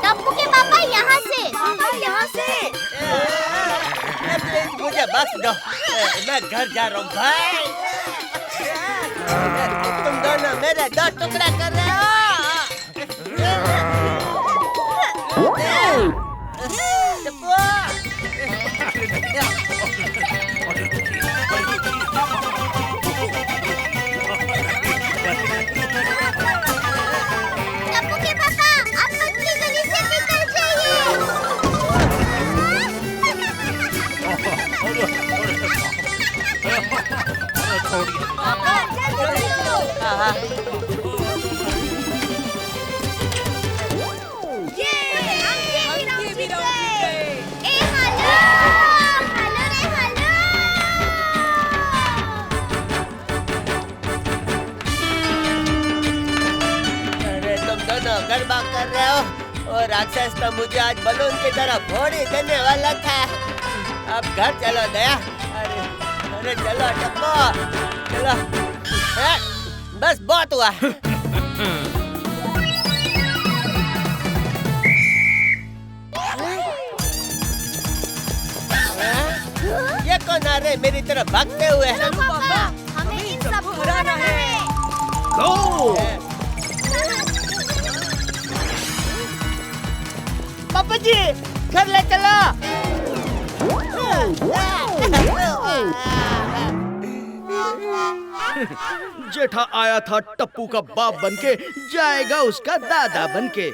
Speaker 2: टप्पू के पापा यहाँ से। पापा यहाँ से।
Speaker 4: मुझे बख्श दो, मैं घर जा रहा हूँ भाई। तुम दोनों मेरे दो टुकड़ा कर रहे हो।
Speaker 2: टप्पू के पापा आप पतली गली से निकल जाइए। पापा जल्दी चलो। ये हम भी राउंड जीत गए। ए हेलो हेलो रे हेलो।
Speaker 4: अरे तुम दोनों गरबा कर रहे हो और राक्षस तो मुझे आज बलून की तरह फोड़ी देने वाला था। अब घर चलो दया। अरे चलो टप्पू चलो। बस बहुत हुआ। ये कौन आ रहे मेरी तरफ भागते हुए?
Speaker 2: पापा हमें इन सब को हराना है।
Speaker 10: गो।
Speaker 4: पापा जी घर ले चलो।
Speaker 10: जेठा आया था टप्पू का बाप बनके, जाएगा उसका दादा बनके।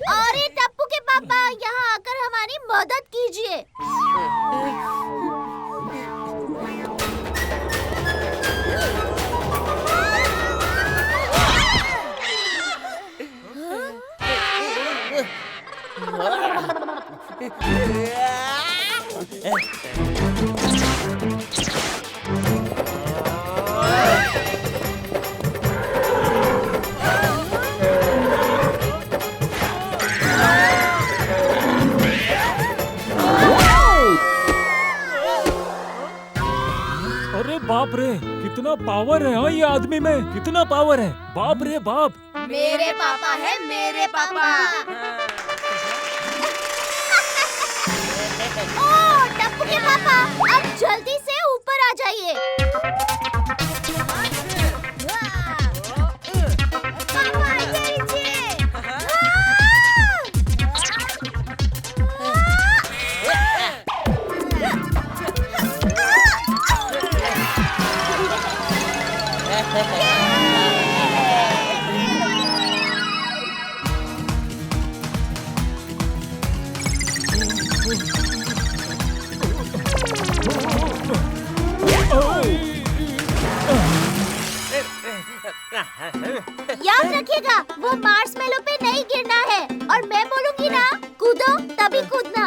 Speaker 2: अरे टप्पू के पापा यहाँ आकर हमारी मदद कीजिए।
Speaker 11: अरे बाप रे, कितना पावर है। हाँ, ये आदमी में कितना पावर है। बाप रे बाप।
Speaker 2: मेरे पापा है मेरे पापा। ओ टप्पू के पापा अब जल्दी से ऊपर आ जाइए। पापा नीचे। याद रखिएगा वो मार्शमेलो पे नहीं गिरना है और मैं बोलूंगी ना कूदो तभी कूदना।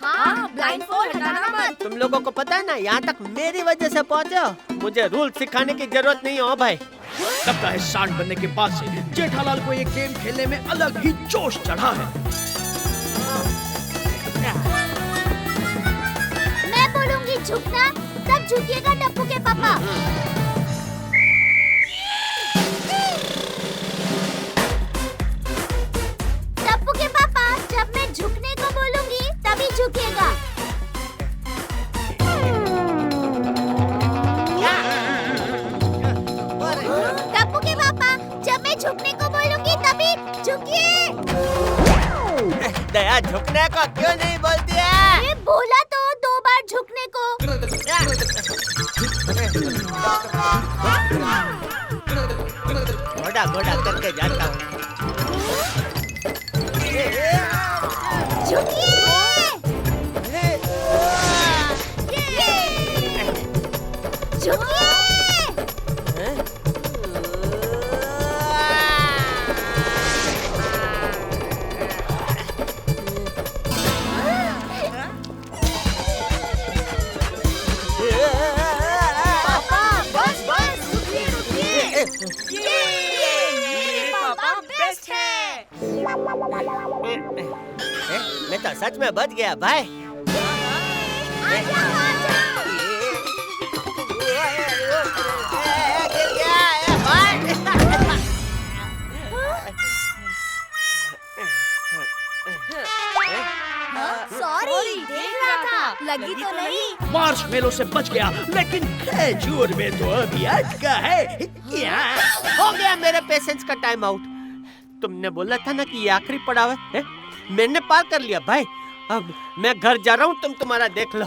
Speaker 2: हाँ ब्लाइंडफोल्ड हटाना मत।
Speaker 4: तुम लोगों को पता है ना, यहाँ तक मेरी वजह से पहुँचे हो। मुझे रूल सिखाने की जरूरत नहीं हो भाई।
Speaker 10: लगता है सांड बनने के बाद से जेठालाल को ये गेम खेलने में अलग ही जोश चढ़ा है।
Speaker 2: झुकना तब झुकिएगा टप्पू के पापा। टप्पू के पापा, जब मैं झुकने को बोलूंगी तभी झुकिएगा। टप्पू के पापा, जब मैं झुकने को बोलूंगी तभी झुकिए।
Speaker 4: दया झुकने को क्यों नहीं बोलती है?
Speaker 2: ये बोला तो 2 बार झुकने को।
Speaker 4: घोड़ा घोड़ा करके जाता हूँ। मैं तो सच में बच गया भाई। गिर गया भाई।
Speaker 2: सॉरी, देख रहा था, लगी तो नहीं।
Speaker 10: मार्शमेलो से बच गया, लेकिन खजूर में तो अभी अटका है।
Speaker 4: हो गया मेरे पेशेंस का टाइम आउट। तुमने बोला था ना कि ये आखिरी पड़ाव है? मैंने पार कर लिया भाई। अब मैं घर जा रहा हूँ, तुम तुम्हारा देख लो।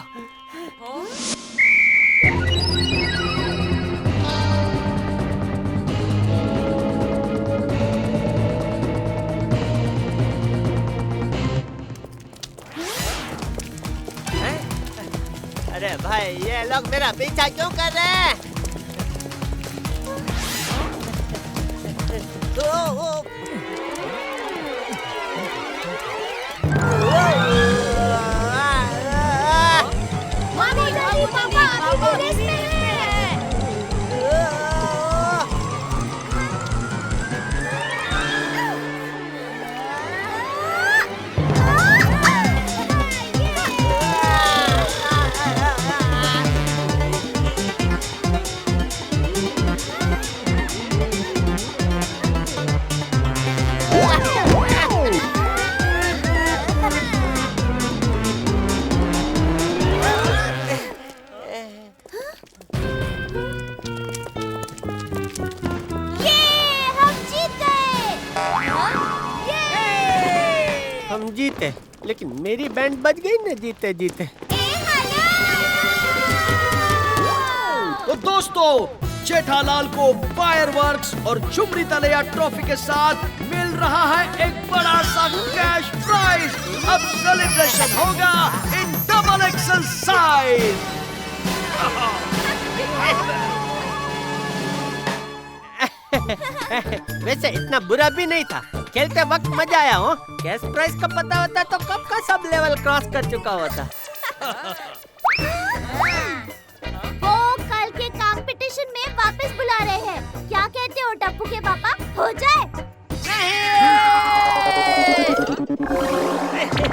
Speaker 4: अरे भाई, ये लोग मेरा पीछा क्यों कर रहे हैं?
Speaker 2: पापा, अभी रेस में है।
Speaker 4: हम जीते, लेकिन मेरी बैंड बज गई ना जीते जीते।
Speaker 10: तो दोस्तों, जेठालाल को फायरवर्क्स और झुमरी तलैया ट्रॉफी के साथ मिल रहा है एक बड़ा सा कैश प्राइज। अब सेलिब्रेशन होगा इन डबल एक्सेल साइज।
Speaker 4: वैसे इतना बुरा भी नहीं था, खेलते वक्त मजा आया हो। कैश प्राइस का पता होता तो कब का सब लेवल क्रॉस कर चुका होता।
Speaker 2: वो कल के कंपटीशन में वापस बुला रहे हैं। क्या कहते हो टप्पू के पापा, हो जाए?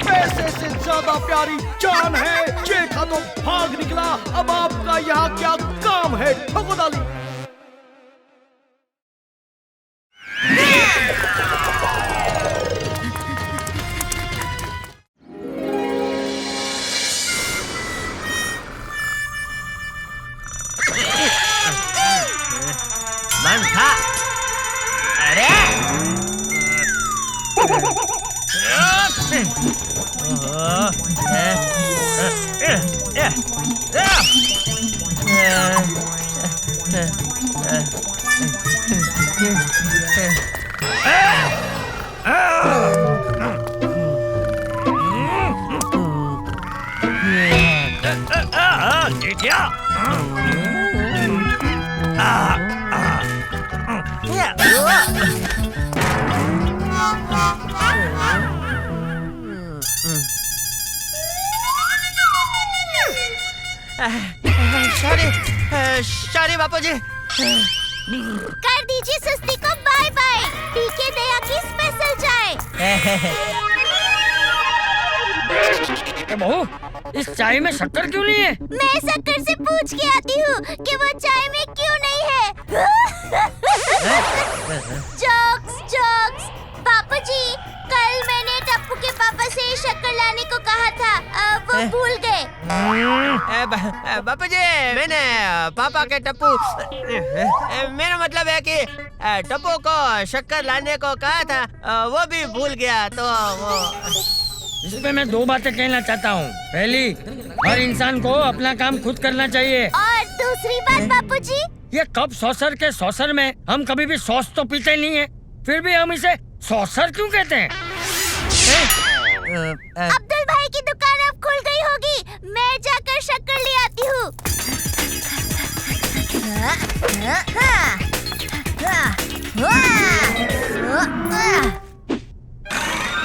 Speaker 10: पैसे से ज्यादा प्यारी जान है। जेठा तो भाग निकला, अब आपका यहाँ क्या काम है ठकुदाली?
Speaker 4: मन था। अरे
Speaker 5: जेठिया,
Speaker 4: सॉरी बापूजी।
Speaker 2: कर दीजिए सुस्ती को बाय बाय। पीके दया की स्पेशल चाय।
Speaker 5: बहू, इस चाय में शक्कर क्यों नहीं है?
Speaker 2: मैं शक्कर से पूछ के आती हूँ कि वो चाय में क्यों नहीं है। Jokes jokes. बापूजी, कल मैंने टप्पू के पापा से शक्कर लाने को कहा था, वो भूल गए।
Speaker 4: बापूजी, मैंने पापा के टप्पू, मेरा मतलब है कि टप्पू को शक्कर लाने को कहा था, वो भी भूल गया। तो वो
Speaker 5: इसमें मैं दो बातें कहना चाहता हूँ। पहली, हर इंसान को अपना काम खुद करना चाहिए।
Speaker 2: और दूसरी बात बापूजी,
Speaker 5: ये कप सॉसर के सॉसर में हम कभी भी सॉस तो पीते नहीं है, फिर भी हम इसे सॉसर क्यों कहते हैं?
Speaker 2: अब्दुल भाई की दुकान अब खुल गई होगी, मैं जाकर शक्कर ले आती हूँ।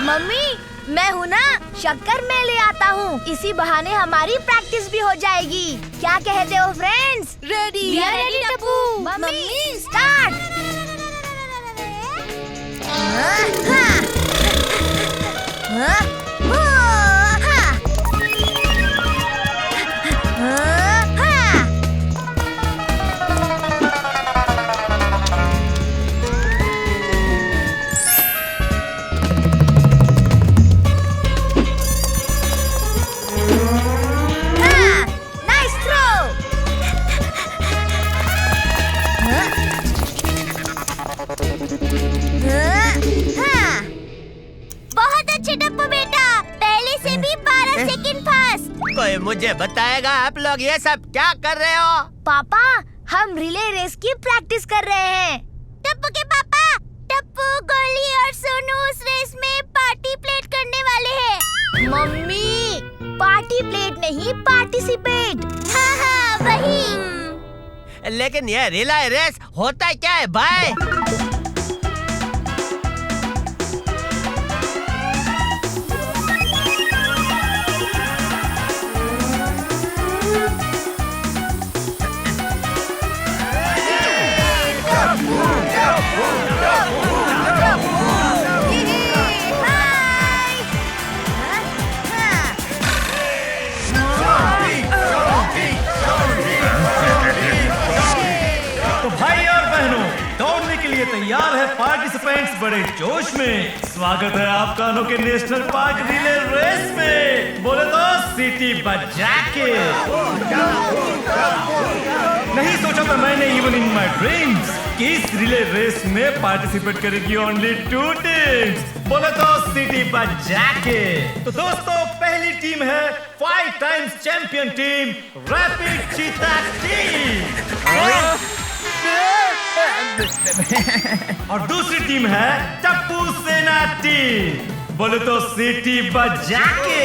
Speaker 12: मम्मी, मैं हूँ ना, शक्कर मैं ले आता हूँ। इसी बहाने हमारी प्रैक्टिस भी हो जाएगी। क्या कहते हो friends?
Speaker 8: Ready
Speaker 12: ready Tappu. Mummy start.
Speaker 4: कोई मुझे बताएगा आप लोग ये सब क्या कर रहे हो?
Speaker 12: पापा, हम रिले रेस की प्रैक्टिस कर रहे हैं।
Speaker 2: टप्पू के पापा, टप्पू, गोली और सोनू उस रेस में पार्टी प्लेट करने वाले हैं।
Speaker 12: मम्मी, पार्टी प्लेट नहीं, पार्टिसिपेट।
Speaker 2: हाँ हाँ वही।
Speaker 4: लेकिन ये रिले रेस होता क्या है भाई?
Speaker 7: तैयार है पार्टिसिपेंट्स बड़े जोश में। स्वागत है आपका अनोखे नेशनल पार्क रिले रेस में। बोले तो सिटी बजा के। नहीं सोचा था मैंने इवन इन माय ड्रीम्स कि इस रिले रेस में पार्टिसिपेट करेगी ओनली 2 टीम्स। बोले तो सिटी बजा के। तो दोस्तों, पहली टीम है 5 टाइम्स चैंपियन टीम रैपिड चीता टीम और दूसरी टीम है टप्पू सेना टीम। बोले तो सिटी बजा के।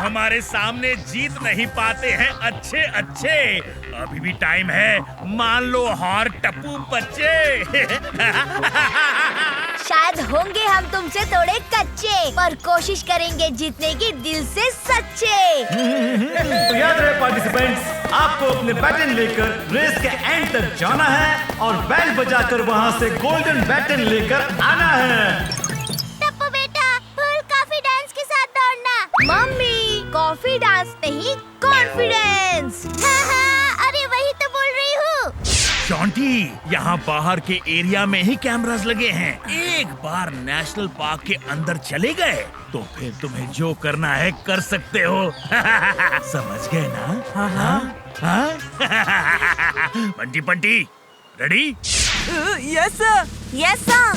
Speaker 1: हमारे सामने जीत नहीं पाते हैं अच्छे अच्छे। अभी भी टाइम है, मान लो हार टप्पू बच्चे।
Speaker 12: शायद होंगे हम तुमसे थोड़े कच्चे, पर कोशिश करेंगे जीतने की दिल से सच्चे।
Speaker 7: तो याद रहे पार्टिसिपेंट्स, आपको अपने बैटन लेकर रेस के एंड तक जाना है और बैल बजाकर वहाँ से गोल्डन बैटन लेकर आना है।
Speaker 2: टप्पू बेटा, फुल कॉफी डांस के साथ दौड़ना।
Speaker 12: मम्मी, कॉफी डांस नहीं, कॉन्फिडेंस।
Speaker 2: हाँ हाँ, अरे वही तो बोल रही हूँ।
Speaker 1: शॉन्टी, यहाँ बाहर के एरिया में ही कैमरास लगे हैं। एक बार नेशनल पार्क के अंदर चले गए तो फिर तुम्हें जो करना है कर सकते हो। समझ गए ना? हाँ? Bunty Bunty, ready?
Speaker 8: Yes sir.
Speaker 12: Yes sir.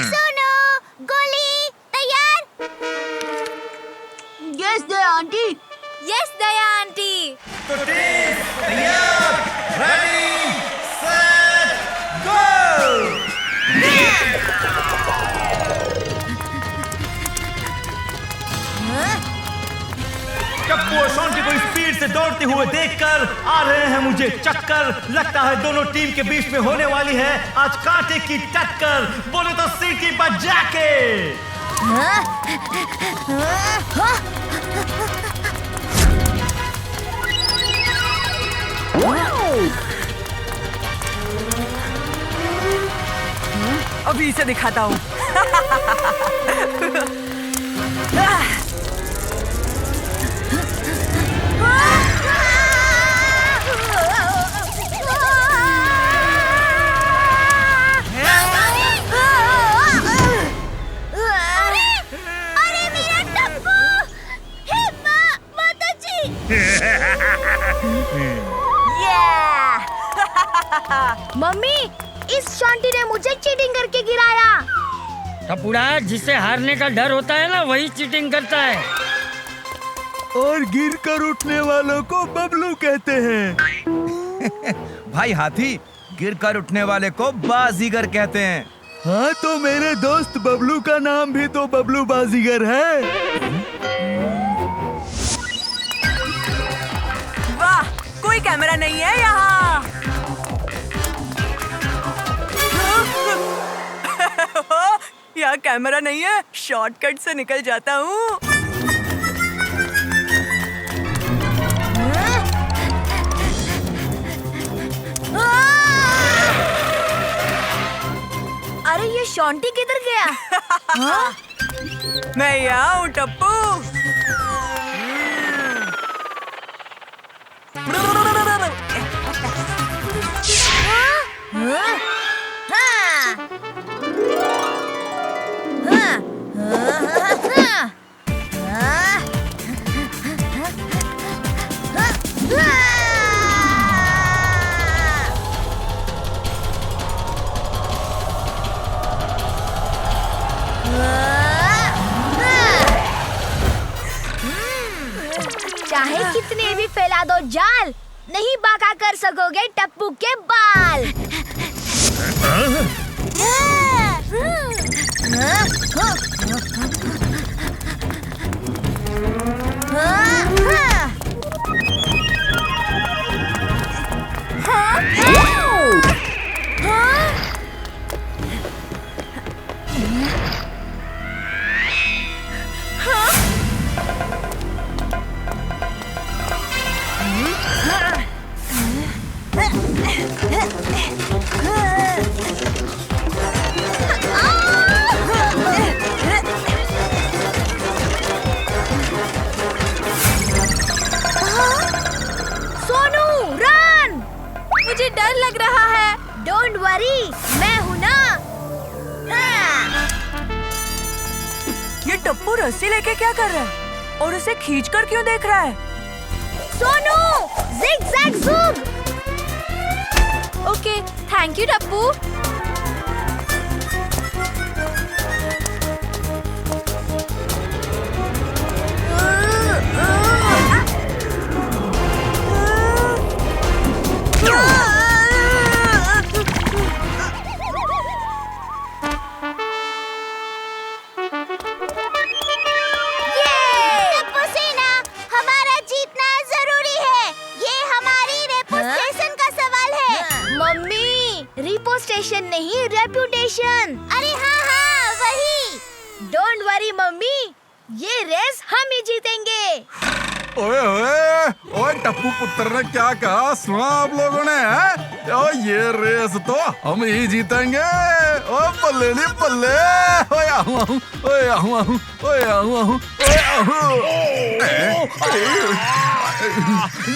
Speaker 2: Sonu, गोली, तैयार?
Speaker 8: यस दया आंटी।
Speaker 12: यस दया आंटी।
Speaker 7: तो टीम तैयार, रेडी, सेट, गो। टप्पू और शॉन्टी को स्पीड
Speaker 13: से दौड़ते हुए देखकर आ रहे हैं मुझे चक्कर। लगता है दोनों टीम के बीच में होने वाली है आज कांटे की टक्कर। बोले तो सीटी बजा के।
Speaker 14: अभी इसे दिखाता हूँ।
Speaker 12: मम्मी, इस शॉन्टी ने मुझे चीटिंग करके गिराया।
Speaker 15: टपुड़ा, जिसे हारने का डर होता है ना, वही चीटिंग करता है।
Speaker 1: और गिर कर उठने वालों को बबलू कहते हैं।
Speaker 9: भाई हाथी, गिर कर उठने वाले को बाजीगर कहते हैं।
Speaker 1: हाँ, तो मेरे दोस्त बबलू का नाम भी तो बबलू बाजीगर है।
Speaker 14: वाह, कोई कैमरा नहीं है यहाँ। यहाँ कैमरा नहीं है, शॉर्टकट से निकल जाता हूँ।
Speaker 12: अरे ये शॉन्टी किधर गया? हाँ?
Speaker 14: मैं यहाँ हूँ टप्पू।
Speaker 12: चाहे कितने भी फैला दो जाल, नहीं बाका कर सकोगे टप्पू के बाल। सोनू, रन!
Speaker 8: मुझे डर लग रहा है।
Speaker 12: डोंट वरी, मैं हूँ ना।
Speaker 14: ये टप्पू रस्सी लेके क्या कर रहा है और उसे खींचकर क्यों देख रहा है?
Speaker 12: Sonu, zigzag zoom.
Speaker 8: Okay, thank you Tappu.
Speaker 12: Station नहीं, रेप्यूटेशन। अरे हाँ हाँ, वही। डोंट वरी मम्मी, ये रेस हम ही जीतेंगे।
Speaker 6: ओए ओए ओए, टप्पू पुत्र ने क्या कहा सुना आप लोगों ने? है ओ, ये रेस तो हम ही जीतेंगे। ओ बल्ले नी बल्ले, ओए आहू आहू, ओए आहू आहू, ओए आहू आहू, ओए आहू।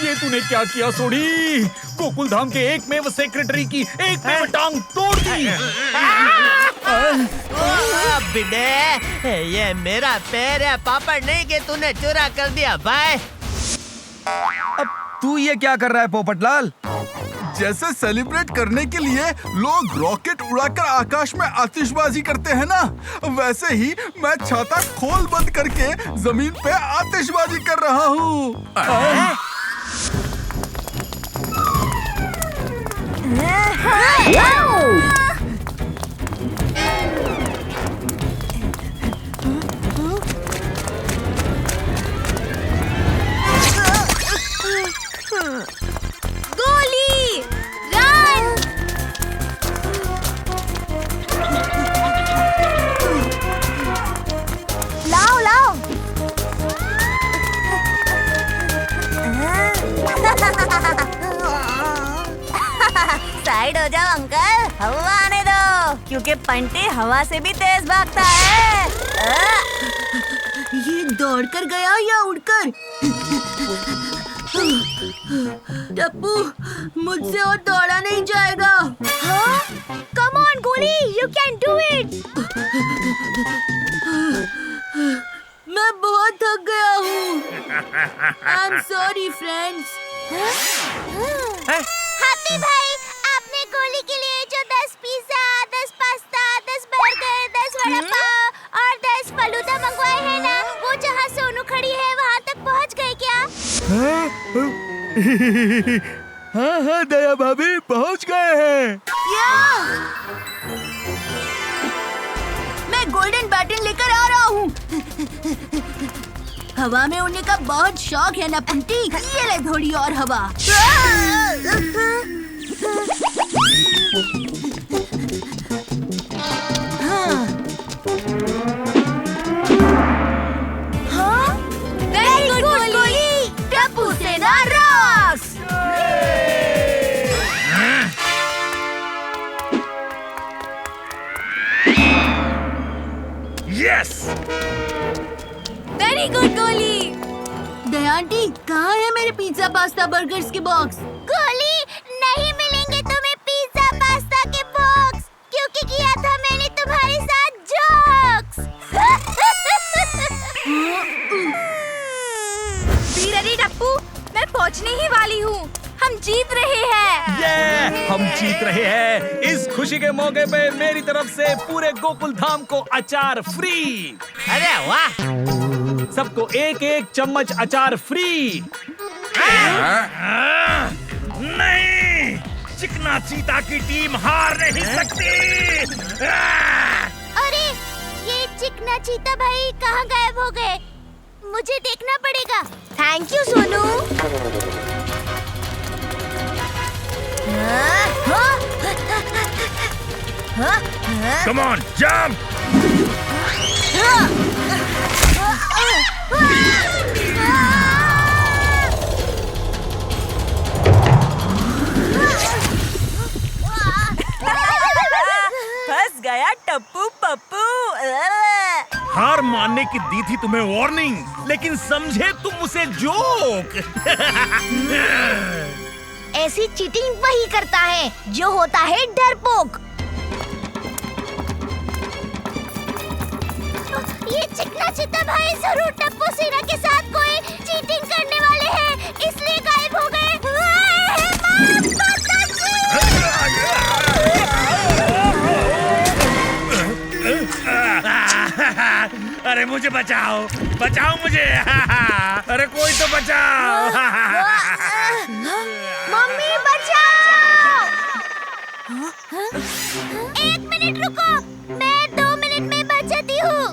Speaker 11: ये तूने क्या किया सोडी? गोकुल धाम के एकमेव सेक्रेटरी की एकमेव टांग तोड़ दी।
Speaker 4: बिडे, ये मेरा पैर है, पापड़ नहीं कि तूने चुरा कर दिया भाई।
Speaker 9: अब तू ये क्या कर रहा है पोपटलाल?
Speaker 6: जैसे सेलिब्रेट करने के लिए लोग रॉकेट उड़ाकर आकाश में आतिशबाजी करते हैं ना, वैसे ही मैं छाता खोल बंद करके जमीन पे आतिशबाजी कर रहा हूँ।
Speaker 14: हो जाओ अंकल, हवा आने दो, क्योंकि पंटी हवा से भी तेज भागता है।
Speaker 8: ये दौड़कर गया या उड़कर? टप्पू, मुझसे और दौड़ा नहीं जाएगा।
Speaker 12: हाँ? Come on, गोली, you can do it.
Speaker 8: मैं बहुत थक गया हूँ। I'm sorry, friends.
Speaker 2: हैप्पी भाई, आपने गोली के लिए जो 10 pizza, 10 pasta, 10 burger, 10 vada pav और 10 फलूदा मंगवाए हैं ना, वो जहाँ सोनू खड़ी है वहाँ तक पहुँच गए क्या?
Speaker 1: हाँ हाँ दया भाभी, पहुँच गए हैं।
Speaker 8: मैं गोल्डन बैटन लेकर आ रहा हूँ। हवा में उड़ने का बहुत शौक है ना पंटी? ये ले थोड़ी और हवा।
Speaker 12: हाँ? Very good, गोली.
Speaker 8: टप्पू सेना रॉक्स।
Speaker 1: यस।
Speaker 12: Very good, गोली.
Speaker 8: दयांटी, कहाँ है मेरे पिज्जा, पास्ता, बर्गर्स के बॉक्स?
Speaker 2: गोली, नहीं मिलेंगे तुम्हें पिज्जा, पास्ता के बॉक्स, क्योंकि किया था मैंने तुम्हारे साथ जोक्स।
Speaker 12: Be ready, Tappu. मैं पहुँचने ही वाली हूँ. हम जीत रहे हैं।
Speaker 11: ये हम जीत रहे हैं। इस खुशी के मौके पे मेरी तरफ से पूरे गोकुल धाम को अचार फ्री।
Speaker 4: अरे वाह,
Speaker 11: सबको एक एक चम्मच अचार फ्री।
Speaker 1: नहीं, चिकना चीता की टीम हार नहीं सकती।
Speaker 2: अरे, ये चिकना चीता भाई कहाँ गायब हो गए? मुझे देखना पड़ेगा।
Speaker 12: Thank you Sonu.
Speaker 1: Come on, jump!
Speaker 14: फंस गया टप्पू पप्पू।
Speaker 1: हार मानने की दी थी तुम्हें वार्निंग, लेकिन समझे तुम उसे जोक।
Speaker 12: ऐसी चीटिंग वही करता है जो होता है डरपोक।
Speaker 2: ये चिकना चीता भाई जरूर टप्पू सेना के साथ कोई चीटिंग करने वाले हैं, इसलिए गायब हो गए।
Speaker 1: अरे मुझे बचाओ, बचाओ मुझे। अरे कोई तो बचाओ।
Speaker 2: मम्मी बचाओ। 1 मिनट रुको, मैं 2 मिनट में बचाती हूँ।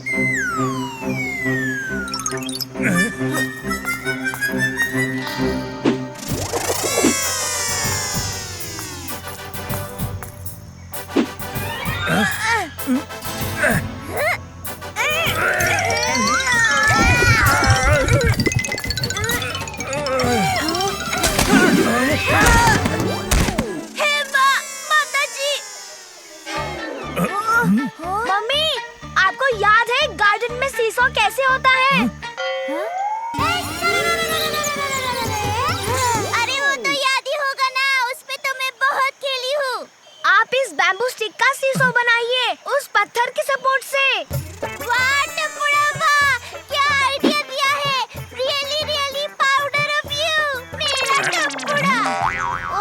Speaker 12: मम्मी, आपको याद है गार्डन में सीसॉ कैसे होता है?
Speaker 2: अरे वो तो याद ही होगा ना, उस पे तो मैं बहुत खेली हूँ।
Speaker 12: आप इस बैम्बू स्टिक का सीसॉ बनाइए उस पत्थर की सपोर्ट से।
Speaker 2: वाह टप्पूड़ा वाह, क्या आइडिया दिया है। Really really powder of you, मेरा टप्पूड़ा।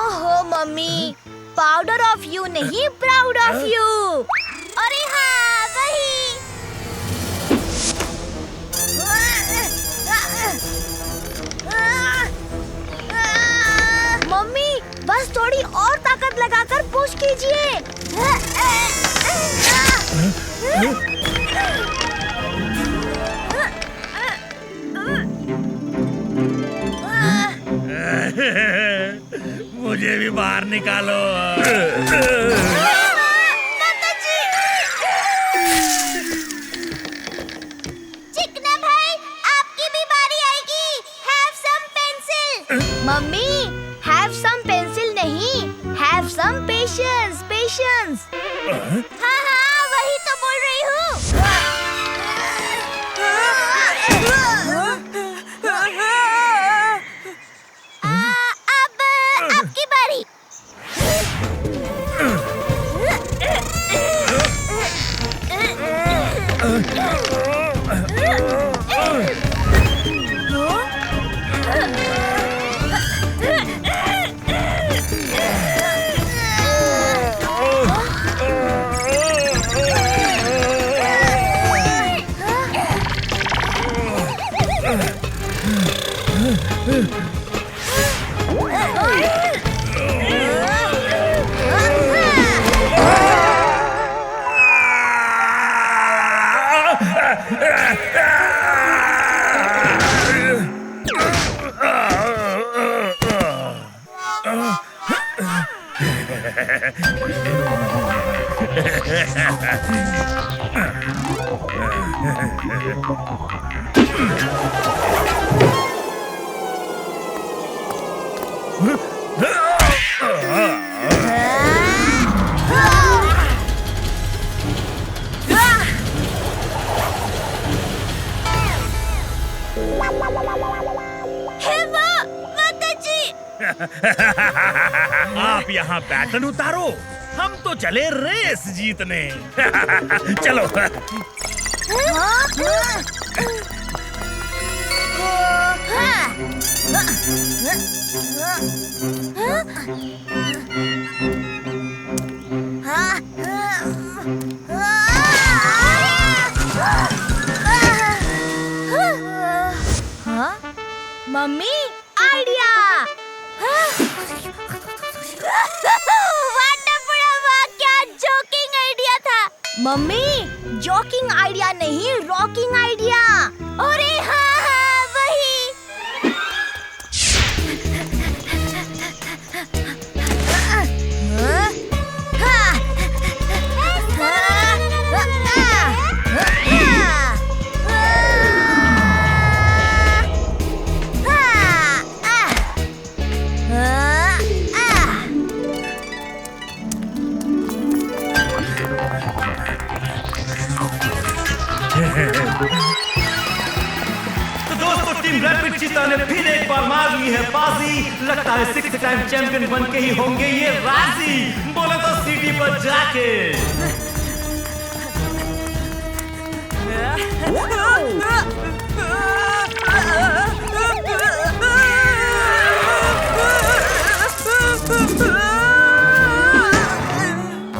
Speaker 12: ओहो मम्मी, पाउडर ऑफ यू नहीं, प्राउड ऑफ यू।
Speaker 2: अरे हाँ, वही।
Speaker 12: मम्मी, बस थोड़ी और ताकत लगाकर पुश कीजिए।
Speaker 1: मुझे भी बाहर निकालो।
Speaker 2: चिकना भाई, आपकी भी बारी आएगी। Have some pencil.
Speaker 12: Mummy, have some pencil नहीं, हैव सम पेशेंस।
Speaker 2: हाँ हाँ वही तो बोल रही हूँ। अब आपकी बारी।
Speaker 1: आप यहाँ बैटन उतारो, हम तो चले रेस जीतने। चलो।
Speaker 12: Mummy idea. क्या जोकिंग आइडिया था। मम्मी जोकिंग आइडिया नहीं, रॉकिंग आइडिया।
Speaker 2: अरे हाँ हाँ वही।
Speaker 13: तो दोस्तों टीम रैपिड चीता ने फिर एक बार मार ली है बाजी। लगता है 6 टाइम चैंपियन बन के ही होंगे ये राजी। बोले तो सिटी पर जाके।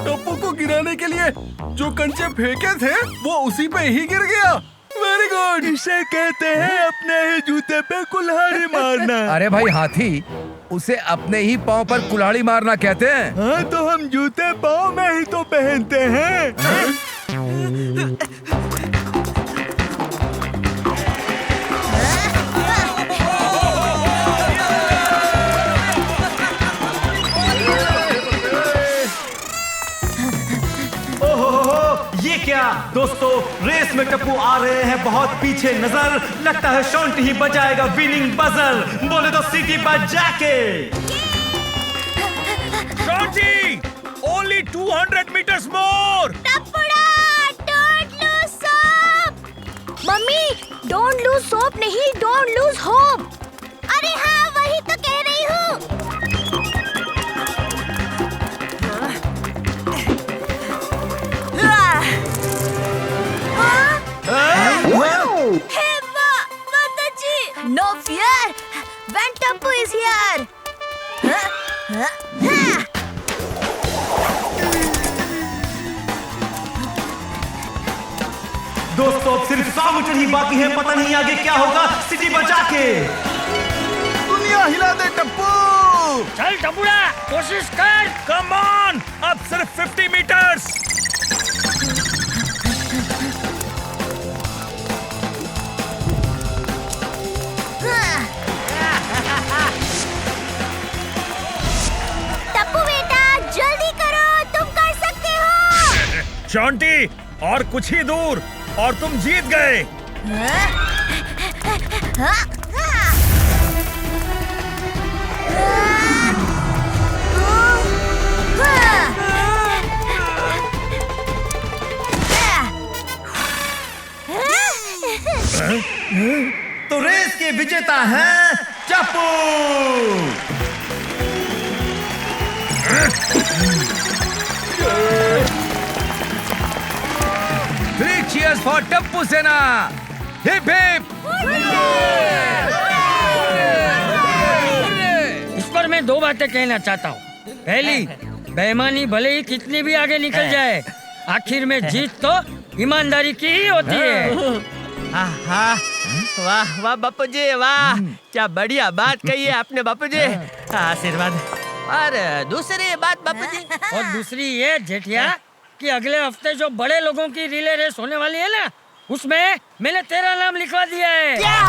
Speaker 6: टप्पू को गिराने के लिए जो कंचे फेंके थे वो उसी पे ही गिर गया। Very good.
Speaker 1: इसे कहते हैं अपने ही जूते पे कुल्हाड़ी मारना।
Speaker 9: अरे भाई हाथी, उसे अपने ही पाँव पर कुल्हाड़ी मारना कहते हैं।
Speaker 1: हाँ तो हम जूते पाँव में ही तो पहनते हैं।
Speaker 13: ये क्या दोस्तों, रेस में टप्पू आ रहे हैं बहुत पीछे नजर। लगता है शॉन्टी ही बजाएगा विनिंग बजर। बोले तो सिटी पर जाके।
Speaker 1: शॉन्टी, only 200 meters more.
Speaker 2: Don't lose hope.
Speaker 12: Mummy don't lose hope नहीं, डोंट लूज होप।
Speaker 2: अरे हाँ वही तो कह रही हूँ।
Speaker 12: No fear, when Tappu is here.
Speaker 13: दोस्तों अब सिर्फ 100 मीटर ही बाकी है। पता नहीं आगे क्या होगा। सिटी बचा के।
Speaker 6: दुनिया हिला दे टप्पू।
Speaker 15: चल टपुड़ा, कोशिश कर।
Speaker 1: कम ऑन, अब सिर्फ 50 मीटर्स।
Speaker 2: टप्पू बेटा जल्दी करो, तुम कर सकते हो।
Speaker 1: शॉन्टी, और कुछ ही दूर और तुम जीत गए।
Speaker 13: तो रेस के विजेता है Tappu.
Speaker 9: Three cheers for Tappu सेना। Hip hip.
Speaker 15: इस पर मैं 2 बातें कहना चाहता हूँ। पहली, बेईमानी भले ही कितनी भी आगे निकल जाए, आखिर में जीत तो ईमानदारी की ही होती है।
Speaker 4: वाह वाह बापू जी, वाह क्या बढ़िया बात कही है आपने बापू जी, आशीर्वाद। और दूसरी बात बापू जी,
Speaker 15: और दूसरी ये जेठिया कि अगले हफ्ते जो बड़े लोगों की रिले रेस होने वाली है ना, उसमें मैंने तेरा नाम लिखवा दिया है।
Speaker 12: क्या?